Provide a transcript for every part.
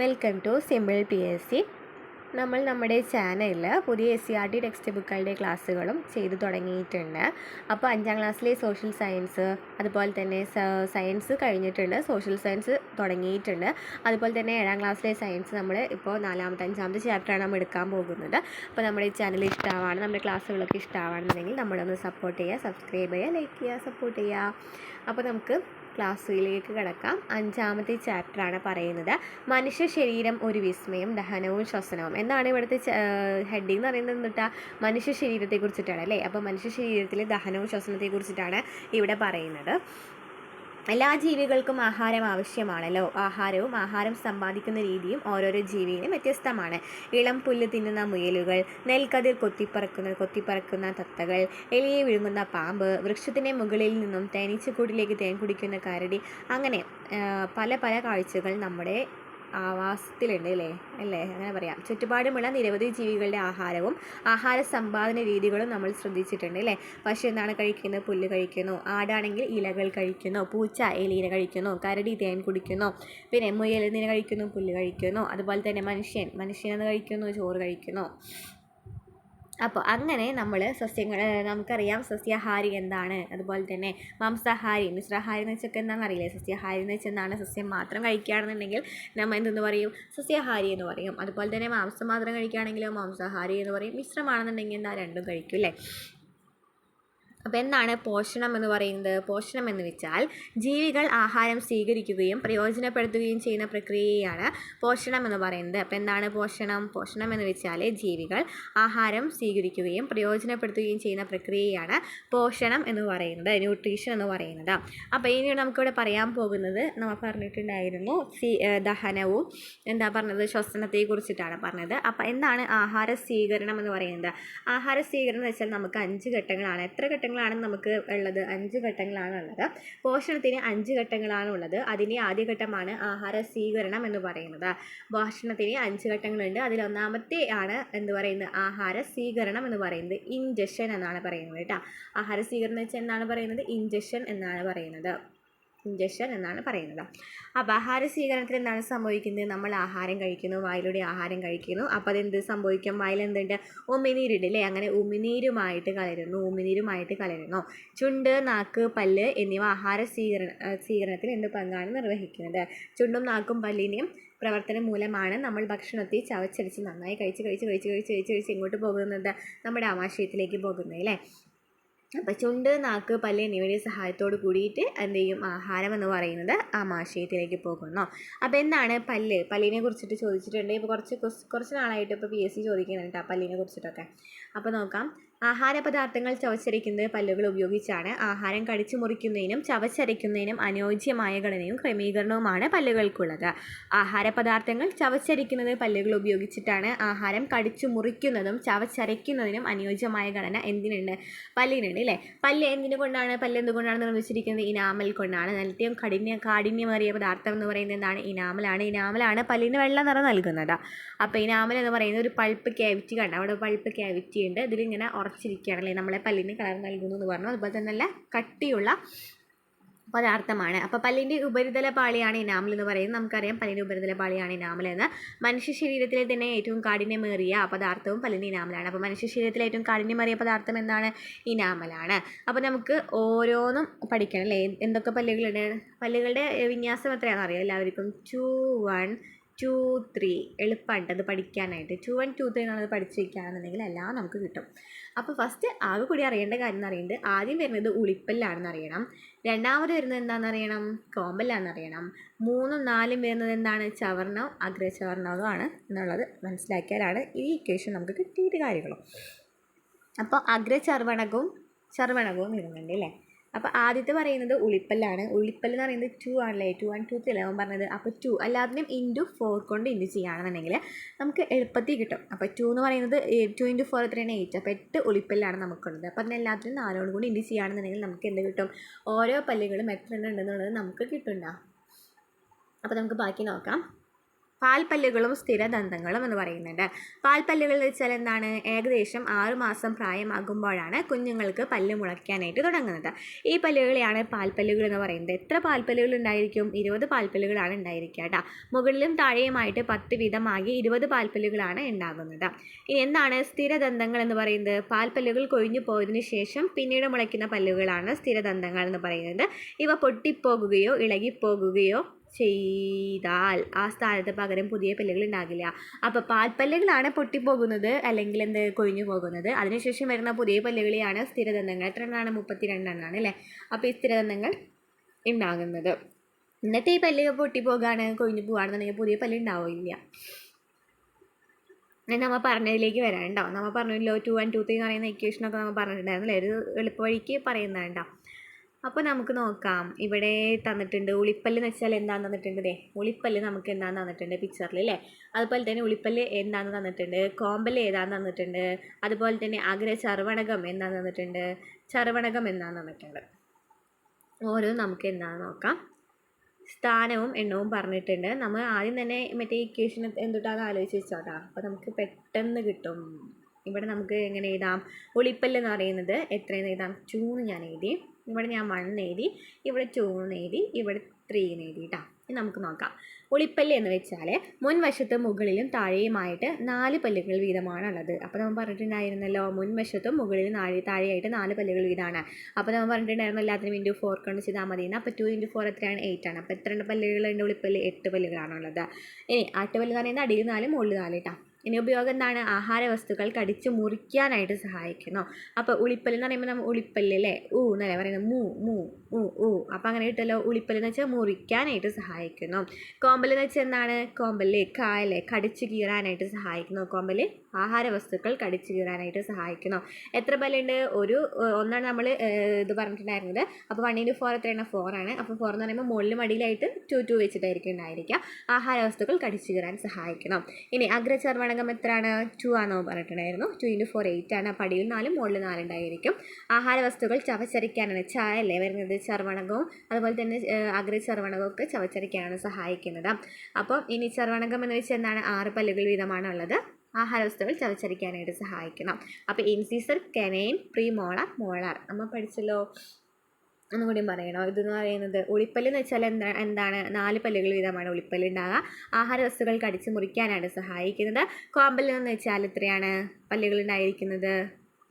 Welcome to simple PSC. നമ്മൾ നമ്മുടെ ചാനലിൽ പുതിയ SCERT ടെക്സ്റ്റ് ബുക്കുകളുടെ ക്ലാസ്സുകളും ചെയ്തു തുടങ്ങിയിട്ടുണ്ട്. അപ്പോൾ 5ാം ക്ലാസ്സിലെ സോഷ്യൽ സയൻസ്, അതുപോലെ തന്നെ സയൻസ് കഴിഞ്ഞിട്ടുണ്ട്, സോഷ്യൽ സയൻസ് തുടങ്ങിയിട്ടുണ്ട്. അതുപോലെ തന്നെ 7ാം ക്ലാസ്സിലെ സയൻസ് നമ്മൾ ഇപ്പോൾ 4ാമത്തെ 5ാമത്തെ ചാപ്റ്ററാണ് നമ്മൾ എടുക്കാൻ പോകുന്നത്. അപ്പോൾ നമ്മുടെ ഈ ചാനൽ ഇഷ്ടമാണ്, നമ്മുടെ ക്ലാസ്സുകളൊക്കെ ഇഷ്ടമാണെന്നുണ്ടെങ്കിൽ നമ്മളൊന്ന് സപ്പോർട്ട് ചെയ്യുക, സബ്സ്ക്രൈബ് ചെയ്യുക, ലൈക്ക് ചെയ്യുക, സപ്പോർട്ട് ചെയ്യുക. അപ്പോൾ നമുക്ക് ക്ലാസ്സിലേക്ക് കിടക്കാം. 5ാമത്തെ ചാപ്റ്ററാണ് പറയുന്നത് മനുഷ്യ ശരീരം ഒരു വിസ്മയം, ദഹനവും ശ്വസനവും എന്നാണ് ഇവിടുത്തെ ഹെഡിങ് എന്ന് പറയുന്നത്. എന്നിട്ടാ മനുഷ്യ ശരീരത്തെ കുറിച്ചിട്ടാണ് അല്ലേ. അപ്പോൾ മനുഷ്യ ശരീരത്തിലെ ദഹനവും ശ്വസനത്തെ കുറിച്ചിട്ടാണ് ഇവിടെ പറയുന്നത്. എല്ലാ ജീവികൾക്കും ആഹാരം ആവശ്യമാണല്ലോ. ആഹാരം സമ്പാദിക്കുന്ന രീതിയും ഓരോരോ ജീവിയിലും വ്യത്യസ്തമാണ്. ഇളം പുല്ല് തിന്നുന്ന മുയലുകൾ, നെൽക്കതിർ കൊത്തിപ്പറക്കുന്ന തത്തകൾ, എലിയെ വിഴുങ്ങുന്ന പാമ്പ്, വൃക്ഷത്തിൻ്റെ മുകളിൽ നിന്നും തേനീച്ചക്കൂട്ടിലേക്ക് തേൻ കുടിക്കുന്ന കരടി, അങ്ങനെ പല പല കാഴ്ചകൾ നമ്മുടെ ആവാസത്തിലുണ്ട് അല്ലേ അങ്ങനെ പറയാം. ചുറ്റുപാടുമുള്ള നിരവധി ജീവികളുടെ ആഹാര സമ്പാദന രീതികളും നമ്മൾ ശ്രദ്ധിച്ചിട്ടുണ്ട് അല്ലേ. പശു എന്താണ് കഴിക്കുന്നത്? പുല്ല് കഴിക്കുന്നു. ആടാണെങ്കിൽ ഇലകൾ കഴിക്കുന്നു. പൂച്ച ഇല കഴിക്കുന്നു. കരടി തേൻ കുടിക്കുന്നു. പിന്നെ മുയൽ എന്തിനെ കഴിക്കുന്നു? പുല്ല് കഴിക്കുന്നു. അതുപോലെ തന്നെ മനുഷ്യനെന്ന് കഴിക്കുന്നു, ചോറ് കഴിക്കുന്നു. അപ്പോൾ അങ്ങനെ നമ്മൾ നമുക്കറിയാം സസ്യാഹാരി എന്താണ്, അതുപോലെ തന്നെ മാംസാഹാരി, മിശ്രാഹാരി എന്ന് വെച്ചൊക്കെ എന്താണെന്ന് അറിയില്ലേ. സസ്യാഹാരി എന്ന് വെച്ചാൽ എന്താണ്? സസ്യം മാത്രം കഴിക്കുകയാണെന്നുണ്ടെങ്കിൽ നമ്മൾ എന്തെന്ന് പറയും? സസ്യാഹാരി എന്ന് പറയും. അതുപോലെ തന്നെ മാംസം മാത്രം കഴിക്കുകയാണെങ്കിലോ മാംസാഹാരി എന്ന് പറയും. മിശ്രമാണെന്നുണ്ടെങ്കിൽ എന്താ? രണ്ടും കഴിക്കും അല്ലേ. അപ്പോൾ എന്താണ് പോഷണം എന്ന് പറയുന്നത്? പോഷണം എന്ന് വെച്ചാൽ ജീവികൾ ആഹാരം സ്വീകരിക്കുകയും പ്രയോജനപ്പെടുത്തുകയും ചെയ്യുന്ന പ്രക്രിയയാണ് പോഷണം എന്ന് പറയുന്നത്. അപ്പോൾ എന്താണ് പോഷണം എന്ന് വെച്ചാൽ ജീവികൾ ആഹാരം സ്വീകരിക്കുകയും പ്രയോജനപ്പെടുത്തുകയും ചെയ്യുന്ന പ്രക്രിയയാണ് പോഷണം എന്ന് പറയുന്നത്, ന്യൂട്രീഷൻ എന്ന് പറയുന്നത്. അപ്പോൾ ഇനി നമുക്കിവിടെ പറയാൻ പോകുന്നത്, നമ്മൾ പറഞ്ഞിട്ടുണ്ടായിരുന്നു ദഹനവും ശ്വസനത്തെ കുറിച്ചിട്ടാണ് പറഞ്ഞത്. അപ്പോൾ എന്താണ് ആഹാര സ്വീകരണം എന്ന് പറയുന്നത്? ആഹാര സ്വീകരണം എന്ന് വെച്ചാൽ നമുക്ക് 5 ഘട്ടങ്ങളാണ്. എത്ര ഘട്ടങ്ങളാണ് നമുക്ക് ഉള്ളത്? 5 ഘട്ടങ്ങളാണ് ഉള്ളത്. പോഷണത്തിന് 5 ഘട്ടങ്ങളാണ് ഉള്ളത്. അതിൻ്റെ ആദ്യ ഘട്ടമാണ് ആഹാര സ്വീകരണം എന്ന് പറയുന്നത്. പോഷണത്തിന് 5 ഘട്ടങ്ങളുണ്ട്. അതിൽ ഒന്നാമത്തെ ആണ് ആഹാര സ്വീകരണം എന്ന് പറയുന്നത്. ഇൻജഷൻ എന്നാണ് പറയുന്നത് കേട്ടോ. ആഹാര സ്വീകരണം എന്ന് വെച്ചാൽ എന്താണ് പറയുന്നത്? ഇൻജഷൻ എന്നാണ് പറയുന്നത്. അപ്പോൾ ആഹാര സ്വീകരണത്തിൽ എന്താണ് സംഭവിക്കുന്നത്? നമ്മൾ ആഹാരം കഴിക്കുന്നു, വായിലൂടെ ആഹാരം കഴിക്കുന്നു. അപ്പോൾ അതെന്ത് സംഭവിക്കും? വായിൽ എന്തുണ്ട്? ഉമിനീരുണ്ട് അല്ലേ. അങ്ങനെ ഉമിനീരുമായിട്ട് കലരുന്നു. ചുണ്ട്, നാക്ക്, പല്ല് എന്നിവ ആഹാര സ്വീകരണത്തിൽ എന്ത് പങ്കാണ് നിർവഹിക്കുന്നത്? ചുണ്ടും നാക്കും പല്ലിനെയും പ്രവർത്തനം മൂലമാണ് നമ്മൾ ഭക്ഷണത്തെ ചവച്ചരിച്ച് നന്നായി കഴിച്ച് ഇങ്ങോട്ട് പോകുന്നത്, നമ്മുടെ ആമാശയത്തിലേക്ക് പോകുന്നത് അല്ലേ. അപ്പോൾ ചുണ്ട്, നാക്ക്, പല്ല് എന്നിവയുടെ സഹായത്തോട് കൂടിയിട്ട് എന്ത് ചെയ്യും? ആഹാരം എന്ന് പറയുന്നത് ആമാശയത്തിലേക്ക് പോകുന്നു. അപ്പോൾ എന്താണ് പല്ലിനെ കുറിച്ചിട്ട് ചോദിച്ചിട്ടുണ്ട്. ഇപ്പോൾ കുറച്ച് നാളായിട്ട് ഇപ്പോൾ PSC ചോദിക്കുന്നുണ്ട് പല്ലിനെ കുറിച്ചിട്ടൊക്കെ. അപ്പോൾ നോക്കാം. ആഹാര പദാർത്ഥങ്ങൾ ചവച്ചരയ്ക്കുന്നത് പല്ലുകൾ ഉപയോഗിച്ചാണ്. ആഹാരം കടിച്ചു മുറിക്കുന്നതിനും ചവച്ചരയ്ക്കുന്നതിനും അനുയോജ്യമായ ഘടനയും ക്രമീകരണവുമാണ് പല്ലുകൾക്കുള്ളത്. ആഹാര പദാർത്ഥങ്ങൾ ചവച്ചരയ്ക്കുന്നത് പല്ലുകൾ ഉപയോഗിച്ചിട്ടാണ്. ആഹാരം കടിച്ചു മുറിക്കുന്നതും ചവച്ചരയ്ക്കുന്നതിനും അനുയോജ്യമായ ഘടന എന്തിനുണ്ട്? പല്ലിനുണ്ട് അല്ലേ. പല്ല് എന്തുകൊണ്ടാണ് നിർമ്മിച്ചിരിക്കുന്നത്? ഇനാമൽ കൊണ്ടാണ്. ഏറ്റവും കാഠിന്യമേറിയ പദാർത്ഥം എന്ന് പറയുന്നത് എന്താണ്? ഇനാമലാണ് പല്ലിന് വെള്ള നിറം നൽകുന്നത്. അപ്പോൾ ഇനാമൽ എന്ന് പറയുന്നത് ഒരു പൾപ്പ് ക്യാവിറ്റി കണ്ട, അവിടെ പൾപ്പ് ക്യാവിറ്റി ഉണ്ട്. ഇതിലിങ്ങനെ ഉറച്ചിരിക്കുകയാണല്ലേ, നമ്മളെ പല്ലിന് കളർ നൽകുന്നു എന്ന് പറഞ്ഞു. അതുപോലെ തന്നെ നല്ല കട്ടിയുള്ള പദാർത്ഥമാണ്. അപ്പോൾ പല്ലിൻ്റെ ഉപരിതല പാളിയാണ് ഇനാമൽ എന്ന് പറയുന്നത്. നമുക്കറിയാം പല്ലിൻ്റെ ഉപരിതല പാളിയാണ് ഇനാമൽ എന്ന്. മനുഷ്യ ശരീരത്തിലെ തന്നെ ഏറ്റവും കാഠിന്യമേറിയ പദാർത്ഥവും പല്ലിൻ്റെ ഇനാമലാണ്. അപ്പോൾ മനുഷ്യ ശരീരത്തിലെ ഏറ്റവും കാഠിന്യമേറിയ പദാർത്ഥം എന്താണ്? ഇനാമലാണ്. അപ്പോൾ നമുക്ക് ഓരോന്നും പഠിക്കണം അല്ലേ. എന്തൊക്കെ പല്ലുകളുണ്ട്? പല്ലുകളുടെ വിന്യാസം എത്രയാണെന്ന് അറിയാം എല്ലാവർക്കും. 2, 1, 2, 3. എളുപ്പമുണ്ട് അത് പഠിക്കാനായിട്ട്. 2, 1, 2, 3 എന്നുള്ളത് പഠിച്ചു വയ്ക്കുകയാണെന്നുണ്ടെങ്കിൽ എല്ലാം നമുക്ക് കിട്ടും. അപ്പോൾ ഫസ്റ്റ് ആകെ കൂടി അറിയേണ്ട കാര്യം എന്ന് പറയുന്നത്, ആദ്യം വരുന്നത് ഉളിപ്പല്ലാണെന്ന് അറിയണം. രണ്ടാമത് വരുന്നത് എന്താണെന്ന് അറിയണം? കോമ്പല്ലാണെന്ന് അറിയണം. 3ഉം 4ഉം വരുന്നത് എന്താണ്? ചവർണവും അഗ്രചവർണവുമാണ് എന്നുള്ളത് മനസ്സിലാക്കിയാലാണ് ഈ ഇക്വേഷൻ നമുക്ക് കിട്ടിയിട്ട് കാര്യങ്ങളും. അപ്പോൾ അഗ്രചർവണകവും വരുന്നുണ്ട് അല്ലേ. അപ്പോൾ ആദ്യത്തെ പറയുന്നത് ഉളിപ്പല്ലാണ്. ഉളിപ്പല്ല് എന്ന് പറയുന്നത് 2 ആണല്ലേ. 2, 1, 2, 3 11 പറഞ്ഞത്. അപ്പോൾ 2 എല്ലാത്തിനും × 4 കൊണ്ട് ചെയ്യുകയാണെന്നുണ്ടെങ്കിൽ നമുക്ക് എളുപ്പത്തിൽ കിട്ടും. അപ്പോൾ 2 എന്ന് പറയുന്നത് 2 × 4 എത്രയാണ്? 8. അപ്പോൾ 8 ഉളിപ്പല്ലാണ് നമുക്കുള്ളത്. അപ്പോൾ അതിന് എല്ലാത്തിനും 4 കൊണ്ട് ചെയ്യുകയാണെന്നുണ്ടെങ്കിൽ നമുക്ക് എന്ത് കിട്ടും? ഓരോ പല്ലുകളും എത്ര ഉണ്ടെന്നുള്ളത് നമുക്ക് കിട്ടുന്നുണ്ടോ. അപ്പോൾ നമുക്ക് ബാക്കി നോക്കാം. പാൽപ്പല്ലുകളും സ്ഥിരദന്തങ്ങളും എന്ന് പറയുന്നുണ്ട്. പാൽപ്പല്ലുകൾ എന്ന് വെച്ചാൽ എന്താണ്? ഏകദേശം 6 മാസം പ്രായമാകുമ്പോഴാണ് കുഞ്ഞുങ്ങൾക്ക് പല്ല് മുളയ്ക്കാനായിട്ട് തുടങ്ങുന്നത്. ഈ പല്ലുകളെയാണ് പാൽപ്പല്ലുകൾ എന്ന് പറയുന്നത്. എത്ര പാൽപ്പല്ലുകൾ ഉണ്ടായിരിക്കും? 20 പാൽപ്പല്ലുകളാണ് ഉണ്ടായിരിക്കുക കേട്ടോ. മുകളിലും താഴെയുമായിട്ട് 10 വീതമാകി 20 പാൽപ്പല്ലുകളാണ് ഉണ്ടാകുന്നത്. ഇനി എന്താണ് സ്ഥിരദന്തങ്ങൾ എന്ന് പറയുന്നത്? പാൽപ്പല്ലുകൾ കൊഴിഞ്ഞു പോയതിനു ശേഷം പിന്നീട് മുളയ്ക്കുന്ന പല്ലുകളാണ് സ്ഥിരദന്തങ്ങൾ എന്ന് പറയുന്നത്. ഇവ പൊട്ടിപ്പോകുകയോ ഇളകിപ്പോകുകയോ ചെയ്താൽ ആ സ്ഥാനത്ത് പകരം പുതിയ പല്ലുകൾ ഉണ്ടാകില്ല. അപ്പോൾ പാൽപ്പല്ലുകളാണ് പൊട്ടിപ്പോകുന്നത് അല്ലെങ്കിൽ കൊഴിഞ്ഞു പോകുന്നത്. അതിനുശേഷം വരുന്ന പുതിയ പല്ലുകളെയാണ് സ്ഥിരദന്തങ്ങൾ. എത്ര എണ്ണമാണ്? 32 എണ്ണമാണ് അല്ലേ. അപ്പോൾ ഈ സ്ഥിരദന്തങ്ങൾ ഉണ്ടാകുന്നത്. എന്നിട്ട് ഈ പല്ല് പൊട്ടിപ്പോകാണ്, കൊഴിഞ്ഞു പോവുകയാണെന്നുണ്ടെങ്കിൽ പുതിയ പല്ല് ഉണ്ടാവില്ല. നമ്മൾ പറഞ്ഞതിലേക്ക് വരാം കേട്ടോ. നമ്മൾ പറഞ്ഞല്ലോ 2 1 2 3 എന്ന് പറയുന്ന ഇക്വേഷനൊക്കെ നമ്മൾ പറഞ്ഞിട്ടുണ്ടായിരുന്നില്ലേ, ഒരു എളുപ്പവഴിക്ക് പറയുന്നതാണ് കേട്ടോ. അപ്പോൾ നമുക്ക് നോക്കാം. ഇവിടെ തന്നിട്ടുണ്ട് ഉളിപ്പല്ല് എന്ന് വെച്ചാൽ എന്താണെന്ന് തന്നിട്ടുണ്ട്. ഉളിപ്പല്ല് നമുക്ക് എന്താണെന്ന് തന്നിട്ടുണ്ട് പിക്ചറിൽ അല്ലേ. അതുപോലെ തന്നെ ഉളിപ്പല്ല് എന്താണെന്ന് തന്നിട്ടുണ്ട്, കോമ്പല് ഏതാണെന്ന് തന്നിട്ടുണ്ട്, അതുപോലെ തന്നെ ചർവണകം എന്താണെന്ന് തന്നിട്ടുണ്ട്, ചർവണകം എന്താണെന്ന് തന്നിട്ടുണ്ട്. ഓരോന്നും നമുക്ക് എന്താണെന്ന് നോക്കാം. സ്ഥാനവും എണ്ണവും പറഞ്ഞിട്ടുണ്ട്. നമ്മൾ ആദ്യം തന്നെ മറ്റേ ഇക്വേഷൻ എന്തുട്ടാന്ന് ആലോചിച്ച് വെച്ചോട്ടാ. അപ്പോൾ നമുക്ക് പെട്ടെന്ന് കിട്ടും. ഇവിടെ നമുക്ക് എങ്ങനെ എഴുതാം? ഉളിപ്പല്ല് എന്ന് പറയുന്നത് എത്രയെന്ന് എഴുതാം? 2 ഞാൻ എഴുതി, ഇവിടെ ഞാൻ 1 എഴുതി, ഇവിടെ 2 എഴുതി, ഇവിടെ 3 എഴുതി കേട്ടോ. ഇനി നമുക്ക് നോക്കാം. ഉളിപ്പല്ല് എന്ന് വെച്ചാൽ മുൻവശത്തും മുകളിലും താഴെയുമായിട്ട് 4 പല്ലുകൾ വീതമാണുള്ളത്. അപ്പോൾ നമ്മൾ പറഞ്ഞിട്ടുണ്ടായിരുന്നല്ലോ മുൻവശത്തും മുകളിലും താഴെയായിട്ട് 4 പല്ലുകൾ വീതമാണ്. അപ്പോൾ നമ്മൾ പറഞ്ഞിട്ടുണ്ടായിരുന്നു എല്ലാത്തിനും ഇൻറ്റു 4 കൊണ്ട് ചെയ്താൽ മതി. അപ്പോൾ 2 × 4 എത്രയാണ്? 8 ആണ്. അപ്പോൾ എത്ര പല്ലുകളുണ്ട് ഉളിപ്പല്ല്? 8 പല്ലുകളാണുള്ളത്. ഇനി 8 പല്ല് എന്ന് പറയുന്നത് അടിയിൽ 4 മുകളിൽ 4 കേട്ടോ. ഇനി ഉപയോഗം എന്താണ്? ആഹാര വസ്തുക്കൾ കടിച്ച് മുറിക്കാനായിട്ട് സഹായിക്കുന്നു. അപ്പോൾ ഉളിപ്പല്ല് എന്ന് പറയുമ്പോൾ നമ്മൾ ഉളിപ്പല്ല് അല്ലേ, എന്നല്ലേ പറയുന്നത്, മൂ മൂ ഊ ഊ. അപ്പോൾ അങ്ങനെ കിട്ടുമല്ലോ. ഉളിപ്പല്ല് എന്ന് വെച്ചാൽ മുറിക്കാനായിട്ട് സഹായിക്കുന്നു. കോമ്പല് എന്ന് വെച്ചാൽ എന്താണ്? കോമ്പല് കായല്ലേ, കടിച്ച് കീറാനായിട്ട് സഹായിക്കുന്നു. കോമ്പല് ആഹാര വസ്തുക്കൾ കടിച്ച് കീറാനായിട്ട് സഹായിക്കുന്നു. എത്ര പല്ലുണ്ട്? ഒന്നാണ് നമ്മൾ ഇത് പറഞ്ഞിട്ടുണ്ടായിരുന്നത്. അപ്പോൾ 1 × 4 എത്രയാണ്? 4 ആണ്. അപ്പോൾ 4 എന്ന് പറയുമ്പോൾ മുകളിലും അടിയിലായിട്ട് 2 2 വെച്ചിട്ടായിരിക്കും ഉണ്ടായിരിക്കുക. ആഹാര വസ്തുക്കൾ കടിച്ച് കീറാൻ സഹായിക്കണം. ഇനി അഗ്രചർവണകം എത്രയാണ്? 2 ആണെന്ന് പറഞ്ഞിട്ടുണ്ടായിരുന്നു. 2 × 4 8 ആണ്. അപ്പോൾ അടിയിൽ 4 മുകളിൽ 4 ഉണ്ടായിരിക്കും. ആഹാര വസ്തുക്കൾ ചവച്ചരിക്കാനാണ് ചായല്ലേ വരുന്നത്. ചർവണകവും അതുപോലെ തന്നെ അഗ്രചർവണകവും ഒക്കെ ചവച്ചരിക്കാനാണ് സഹായിക്കുന്നത്. അപ്പം ഇനി ചർവണകം എന്ന് വെച്ചാൽ എന്താണ്? 6 പല്ലുകൾ വീതമാണ് ഉള്ളത്. ആഹാര വസ്തുക്കൾ ചവച്ചരിക്കാനായിട്ട് സഹായിക്കണം. അപ്പോൾ ഇൻസിസർ, കനൈൻ, പ്രീമോളാർ, മോളാർ നമ്മൾ പഠിച്ചല്ലോ. ഒന്നുകൂടി പറയണോ? ഇതെന്ന് പറയുന്നത് ഉളിപ്പല്ല് എന്ന് വെച്ചാൽ എന്താണ്? 4 പല്ലുകൾ വീതമാണ് ഉളിപ്പല്ല് ഉണ്ടാകുക. ആഹാര വസ്തുക്കൾ കടിച്ച് മുറിക്കാനാണ് സഹായിക്കുന്നത്. കോമ്പല് എന്ന് വെച്ചാൽ എത്രയാണ് പല്ലുകൾ ഉണ്ടായിരിക്കുന്നത്?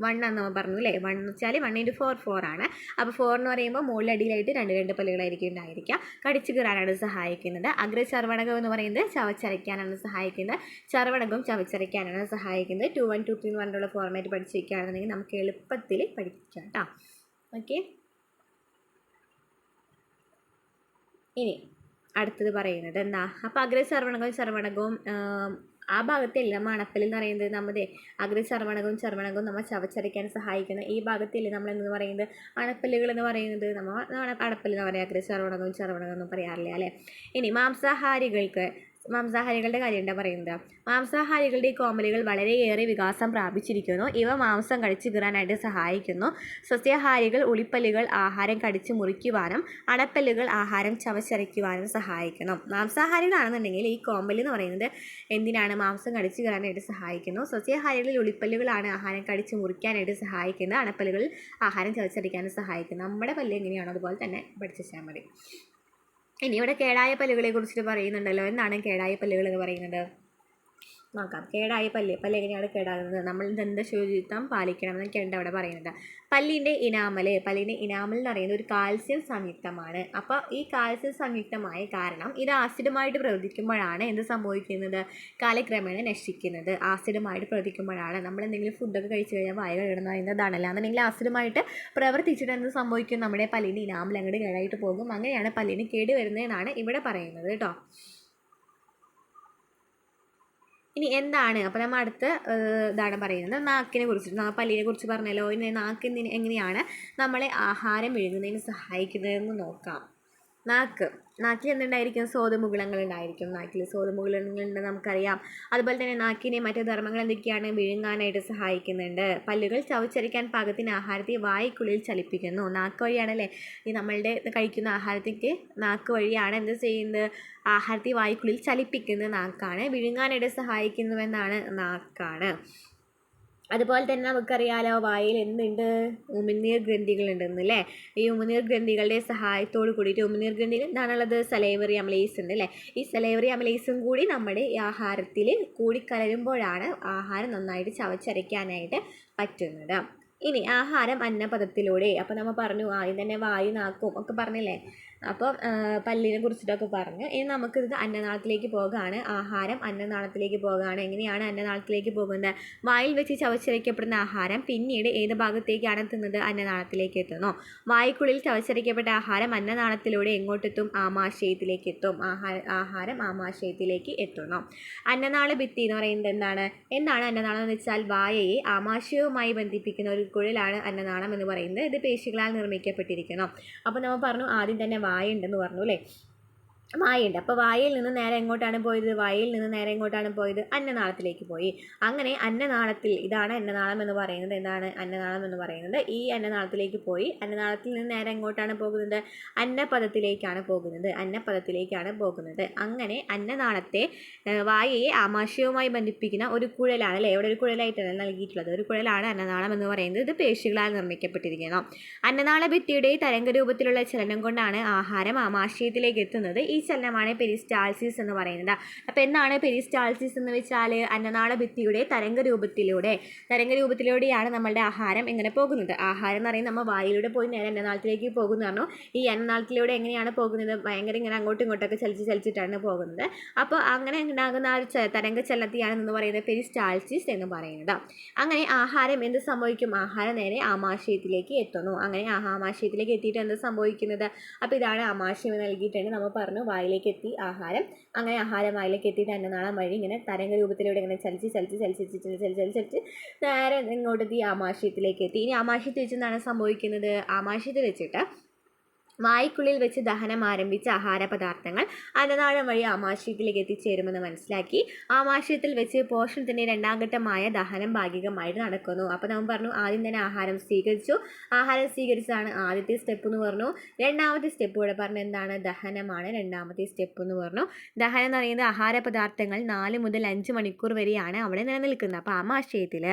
1 എന്ന് നമ്മൾ പറഞ്ഞു അല്ലേ. 1 എന്ന് വെച്ചാൽ 1 × 4 4 ആണ്. അപ്പോൾ 4 എന്ന് പറയുമ്പോൾ മുകളിലടിയിലായിട്ട് 2 പല്ലുകളായിരിക്കും ഉണ്ടായിരിക്കുക. കടിച്ചു കീറാനാണ് സഹായിക്കുന്നത്. അഗ്രചർവണകം എന്ന് പറയുന്നത് ചവച്ചരയ്ക്കാനാണ് സഹായിക്കുന്നത്. ചർവണകവും ചവച്ചരയ്ക്കാനാണ് സഹായിക്കുന്നത്. 2 1 2 3 എന്ന് പറഞ്ഞിട്ടുള്ള ഫോർമാറ്റ് പഠിച്ചിരിക്കുകയാണെന്നുണ്ടെങ്കിൽ നമുക്ക് എളുപ്പത്തിൽ പഠിക്കാം കേട്ടോ. ഓക്കെ. ഇനി അടുത്തത് പറയുന്നത് എന്താ? അപ്പോൾ ചർവണകവും ആ ഭാഗത്തില്ല അണപ്പല്ല് എന്ന് പറയുന്നത്. നമ്മുടെ ചർവണകവും നമ്മൾ ചവച്ചരയ്ക്കാൻ സഹായിക്കുന്ന ഈ ഭാഗത്തില്ല നമ്മൾ എന്ന് പറയുന്നത് അണപ്പല്ലുകൾ എന്ന് പറയുന്നത്. നമ്മൾ അണപ്പല്ല് എന്ന് പറയുക, ചർവണകവും എന്ന് പറയാറില്ല അല്ലേ. ഇനി മാംസാഹാരികളുടെ കാര്യം എന്താ പറയുന്നത്? മാംസാഹാരികളുടെ ഈ കോമ്പലുകൾ വളരെയേറെ വികാസം പ്രാപിച്ചിരിക്കുന്നു. ഇവ മാംസം കടിച്ചു കീറാനായിട്ട് സഹായിക്കുന്നു. സസ്യാഹാരികൾ ഉളിപ്പല്ലുകൾ ആഹാരം കടിച്ചു മുറിക്കുവാനും അണപ്പല്ലുകൾ ആഹാരം ചവച്ചരയ്ക്കുവാനും സഹായിക്കുന്നു. മാംസാഹാരികളാണെന്നുണ്ടെങ്കിൽ ഈ കോമ്പല് എന്ന് പറയുന്നത് എന്തിനാണ്? മാംസം കടിച്ചു കീറാനായിട്ട് സഹായിക്കുന്നു. സസ്യാഹാരികളിൽ ഉളിപ്പല്ലുകളാണ് ആഹാരം കടിച്ചു മുറിക്കാനായിട്ട് സഹായിക്കുന്നത്. അണപ്പല്ലുകളിൽ ആഹാരം ചവച്ചരയ്ക്കാനും സഹായിക്കുന്നു. നമ്മുടെ പല്ല് എങ്ങനെയാണോ അതുപോലെ തന്നെ പഠിച്ചാൽ മതി. ഇനി ഇവിടെ കേടായ പല്ലുകളെ കുറിച്ചിട്ട് പറയുന്നുണ്ടല്ലോ. എന്താണ് കേടായ പല്ലുകൾ എന്ന് പറയുന്നത്? നോക്കാം. കേടായ പല്ല് എങ്ങനെയാണ് കേടാകുന്നത്? നമ്മൾ ദന്തശുചിത്വം പാലിക്കണം എന്നൊക്കെയുണ്ട് അവിടെ പറയുന്നത്. പല്ലിൻ്റെ ഇനാമൽ എന്ന് പറയുന്നത് ഒരു കാൽസ്യം സംയുക്തമാണ്. അപ്പോൾ ഈ കാൽസ്യം സംയുക്തമായ കാരണം ഇത് ആസിഡുമായിട്ട് പ്രവർത്തിക്കുമ്പോഴാണ് എന്ത് സംഭവിക്കുന്നത്? കാലക്രമേണ നശിക്കുന്നത്. ആസിഡുമായിട്ട് പ്രവർത്തിക്കുമ്പോഴാണ് നമ്മൾ എന്തെങ്കിലും ഫുഡൊക്കെ കഴിച്ചു കഴിഞ്ഞാൽ വായ കഴുകണം പറയുന്നതാണല്ലോ. അതെങ്കിൽ ആസിഡുമായിട്ട് പ്രവർത്തിച്ചിട്ട് എന്ത് സംഭവിക്കും? നമ്മുടെ പല്ലിൻ്റെ ഇനാമൽ അങ്ങോട്ട് കേടായിട്ട് പോകും. അങ്ങനെയാണ് പല്ലിന് കേട് വരുന്നതെന്നാണ് ഇവിടെ പറയുന്നത് കേട്ടോ. ഇനി എന്താണ്? അപ്പോൾ നമ്മൾ അടുത്ത ഇതാണ് പറയുന്നത് നാക്കിനെ കുറിച്ചിട്ട്. പല്ലിനെ കുറിച്ച് പറഞ്ഞല്ലോ. ഇനി നാക്ക് എങ്ങനെയാണ് നമ്മളെ ആഹാരം വിഴുങ്ങുന്നതിന് സഹായിക്കുന്നതെന്ന് നോക്കാം. നാക്കിൽ എന്തുണ്ടായിരിക്കും? സ്വാദുമുകുളങ്ങൾ ഉണ്ടായിരിക്കും. നാക്കിൽ സ്വാദുമുകുളങ്ങളുണ്ട് നമുക്കറിയാം. അതുപോലെ തന്നെ നാക്കിനെ മറ്റു ധർമ്മങ്ങൾ എന്തൊക്കെയാണ്? വിഴുങ്ങാനായിട്ട് സഹായിക്കുന്നുണ്ട്. പല്ലുകൾ ചവച്ചരയ്ക്കാൻ പാകത്തിന് ആഹാരത്തെ വായ്ക്കുള്ളിൽ ചലിപ്പിക്കുന്നു. നാക്ക് വഴിയാണല്ലേ ഈ നമ്മളുടെ കഴിക്കുന്ന ആഹാരത്തേക്ക് നാക്ക് വഴിയാണ് എന്ത് ചെയ്യുന്നത്? ആഹാരത്തെ വായ്ക്കുള്ളിൽ ചലിപ്പിക്കുന്നത് നാക്കാണ്. വിഴുങ്ങാനായിട്ട് സഹായിക്കുന്നുവെന്നാണ് നാക്കാണ്. അതുപോലെ തന്നെ നമുക്കറിയാലോ വായിൽ എന്തുണ്ട്? ഉമിനീർ ഗ്രന്ഥികളുണ്ടെന്ന് അല്ലേ? ഈ ഉമിനീർ ഗ്രന്ഥികളുടെ സഹായത്തോട് കൂടിയിട്ട് ഉമിനീർ ഗ്രന്ഥിയിൽ എന്താണുള്ളത്? സലൈവറി അമലേസ് ഉണ്ട് അല്ലേ? ഈ സലൈവറി അമലേസും കൂടി നമ്മുടെ ഈ ആഹാരത്തിൽ കൂടിക്കലരുമ്പോഴാണ് ആഹാരം നന്നായിട്ട് ചവച്ചരയ്ക്കാനായിട്ട് പറ്റുന്നത്. ഇനി ആഹാരം അന്നപഥത്തിലൂടെ. അപ്പോൾ നമ്മൾ പറഞ്ഞു ആദ്യം തന്നെ വായു നാക്കും ഒക്കെ പറഞ്ഞില്ലേ? അപ്പോൾ പല്ലിനെ കുറിച്ചിട്ടൊക്കെ പറഞ്ഞു. ഇനി നമുക്കിത് അന്നനാളത്തിലേക്ക് പോകുകയാണ്. ആഹാരം അന്നനാളത്തിലേക്ക് പോകുകയാണ്. എങ്ങനെയാണ് അന്നനാളത്തിലേക്ക് പോകുന്നത്? വായിൽ വെച്ച് ചവച്ചരയ്ക്കപ്പെടുന്ന ആഹാരം പിന്നീട് ഏത് ഭാഗത്തേക്കാണ് എത്തുന്നത്? അന്നനാളത്തിലേക്ക് എത്തുന്നു. വായ്ക്കുള്ളിൽ ചവച്ചരയ്ക്കപ്പെട്ട ആഹാരം അന്നനാളത്തിലൂടെ എങ്ങോട്ടെത്തും? ആമാശയത്തിലേക്ക് എത്തും. ആഹാരം ആമാശയത്തിലേക്ക് എത്തുന്നു. അന്നനാള ഭിത്തി എന്ന് പറയുന്നത് എന്താണ് അന്നനാളം എന്ന് വെച്ചാൽ വായയെ ആമാശയവുമായി ബന്ധിപ്പിക്കുന്ന ഒരു കുഴലാണ് അന്നനാളം എന്ന് പറയുന്നത്. ഇത് പേശികളാൽ നിർമ്മിക്കപ്പെട്ടിരിക്കുന്നു. അപ്പോൾ നമ്മൾ പറഞ്ഞു ആദ്യം തന്നെ വായ ഉണ്ടെന്ന് പറഞ്ഞു അല്ലേ? വായുണ്ട്. അപ്പോൾ വായയിൽ നിന്ന് നേരെ എങ്ങോട്ടാണ് പോയത്? വായയിൽ നിന്ന് നേരെ എങ്ങോട്ടാണ് പോയത്? അന്നനാളത്തിലേക്ക് പോയി. അങ്ങനെ അന്നനാളത്തിൽ, ഇതാണ് അന്നനാളം എന്ന് പറയുന്നത്. എന്താണ് അന്നനാളം എന്ന് പറയുന്നത്? ഈ അന്നനാളത്തിലേക്ക് പോയി. അന്നനാളത്തിൽ നിന്ന് നേരെ എങ്ങോട്ടാണ് പോകുന്നത്? അന്നപഥത്തിലേക്കാണ് പോകുന്നത്. അങ്ങനെ അന്നനാളത്തെ വായയെ ആമാശയവുമായി ബന്ധിപ്പിക്കുന്ന ഒരു കുഴലാണ് അല്ലേ? ഇവിടെ ഒരു കുഴലായിട്ടാണ് നൽകിയിട്ടുള്ളത്. ഒരു കുഴലാണ് അന്നനാളം എന്ന് പറയുന്നത്. ഇത് പേശികളാൽ നിർമ്മിക്കപ്പെട്ടിരിക്കുന്നു. അന്നനാള ഭിത്തിയുടെ തരംഗരൂപത്തിലുള്ള ചലനം കൊണ്ടാണ് ആഹാരം ആമാശയത്തിലേക്ക് എത്തുന്നത്. ഈ ചലനമാണ് പെരിസ്റ്റാൾസിസ് എന്ന് പറയുന്നത്. അപ്പോൾ എന്താണ് പെരിസ്റ്റാൾസിസ് എന്ന് വെച്ചാൽ? അന്നനാള ഭിത്തിയുടെ തരംഗരൂപത്തിലൂടെയാണ് നമ്മളുടെ ആഹാരം എങ്ങനെ പോകുന്നത്? ആഹാരം എന്ന് പറയുന്നത് നമ്മൾ വായിലൂടെ പോയി നേരെ അന്നനാളത്തിലേക്ക് പോകുന്നു പറഞ്ഞു. ഈ അന്നനാളത്തിലൂടെ എങ്ങനെയാണ് പോകുന്നത്? ഭയങ്കര ഇങ്ങനെ അങ്ങോട്ടും ഇങ്ങോട്ടൊക്കെ ചലിച്ചിട്ടാണ് പോകുന്നത്. അപ്പോൾ അങ്ങനെ ഉണ്ടാകുന്ന ആ ഒരു തരംഗ ചലനത്തെയാണ് എന്ന് പറയുന്നത് പെരിസ്റ്റാൾസിസ് എന്ന് പറയുന്നത്. അങ്ങനെ ആഹാരം എന്ത് സംഭവിക്കും? ആഹാരം നേരെ ആമാശയത്തിലേക്ക് എത്തുന്നു. അങ്ങനെ ആമാശയത്തിലേക്ക് എത്തിയിട്ട് എന്ത് സംഭവിക്കുന്നത്? അപ്പോൾ ഇതാണ് ആമാശയം നൽകിയിട്ടുണ്ട്. നമ്മൾ പറഞ്ഞു വായിലേക്ക് എത്തി ആഹാരം. അങ്ങനെ ആഹാരം വായിലേക്ക് എത്തിയിട്ട് അന്നനാളം വഴി ഇങ്ങനെ തരംഗ രൂപത്തിലൂടെ ഇങ്ങനെ ചലിച്ച് നേരെ ഇങ്ങോട്ടെത്തി ആമാശയത്തിലേക്ക് എത്തി. ഇനി ആമാശയത്തിൽ വെച്ച് എന്താണ് സംഭവിക്കുന്നത്? ആമാശയത്തിൽ വെച്ചിട്ട് വായ്ക്കുള്ളിൽ വെച്ച് ദഹനം ആരംഭിച്ച ആഹാരപദാർത്ഥങ്ങൾ അന്നനാളം വഴി ആമാശയത്തിലേക്ക് എത്തിച്ചേരുമെന്ന് മനസ്സിലാക്കി. ആമാശയത്തിൽ വെച്ച് പോഷണത്തിൻ്റെ രണ്ടാം ഘട്ടമായ ദഹനം ഭാഗികമായിട്ട് നടക്കുന്നു. അപ്പോൾ നമ്മൾ പറഞ്ഞു ആദ്യം തന്നെ ആഹാരം സ്വീകരിച്ചതാണ് ആദ്യത്തെ സ്റ്റെപ്പ് എന്ന് പറഞ്ഞു. രണ്ടാമത്തെ സ്റ്റെപ്പ് ഇവിടെ പറഞ്ഞ എന്താണ്? ദഹനമാണ് രണ്ടാമത്തെ സ്റ്റെപ്പ് എന്ന് പറഞ്ഞു. ദഹനം എന്ന് പറയുന്നത് ആഹാരപദാർത്ഥങ്ങൾ 4 മുതൽ 5 മണിക്കൂർ വരെയാണ് അവിടെ നിലനിൽക്കുന്നത്. അപ്പോൾ ആമാശയത്തിൽ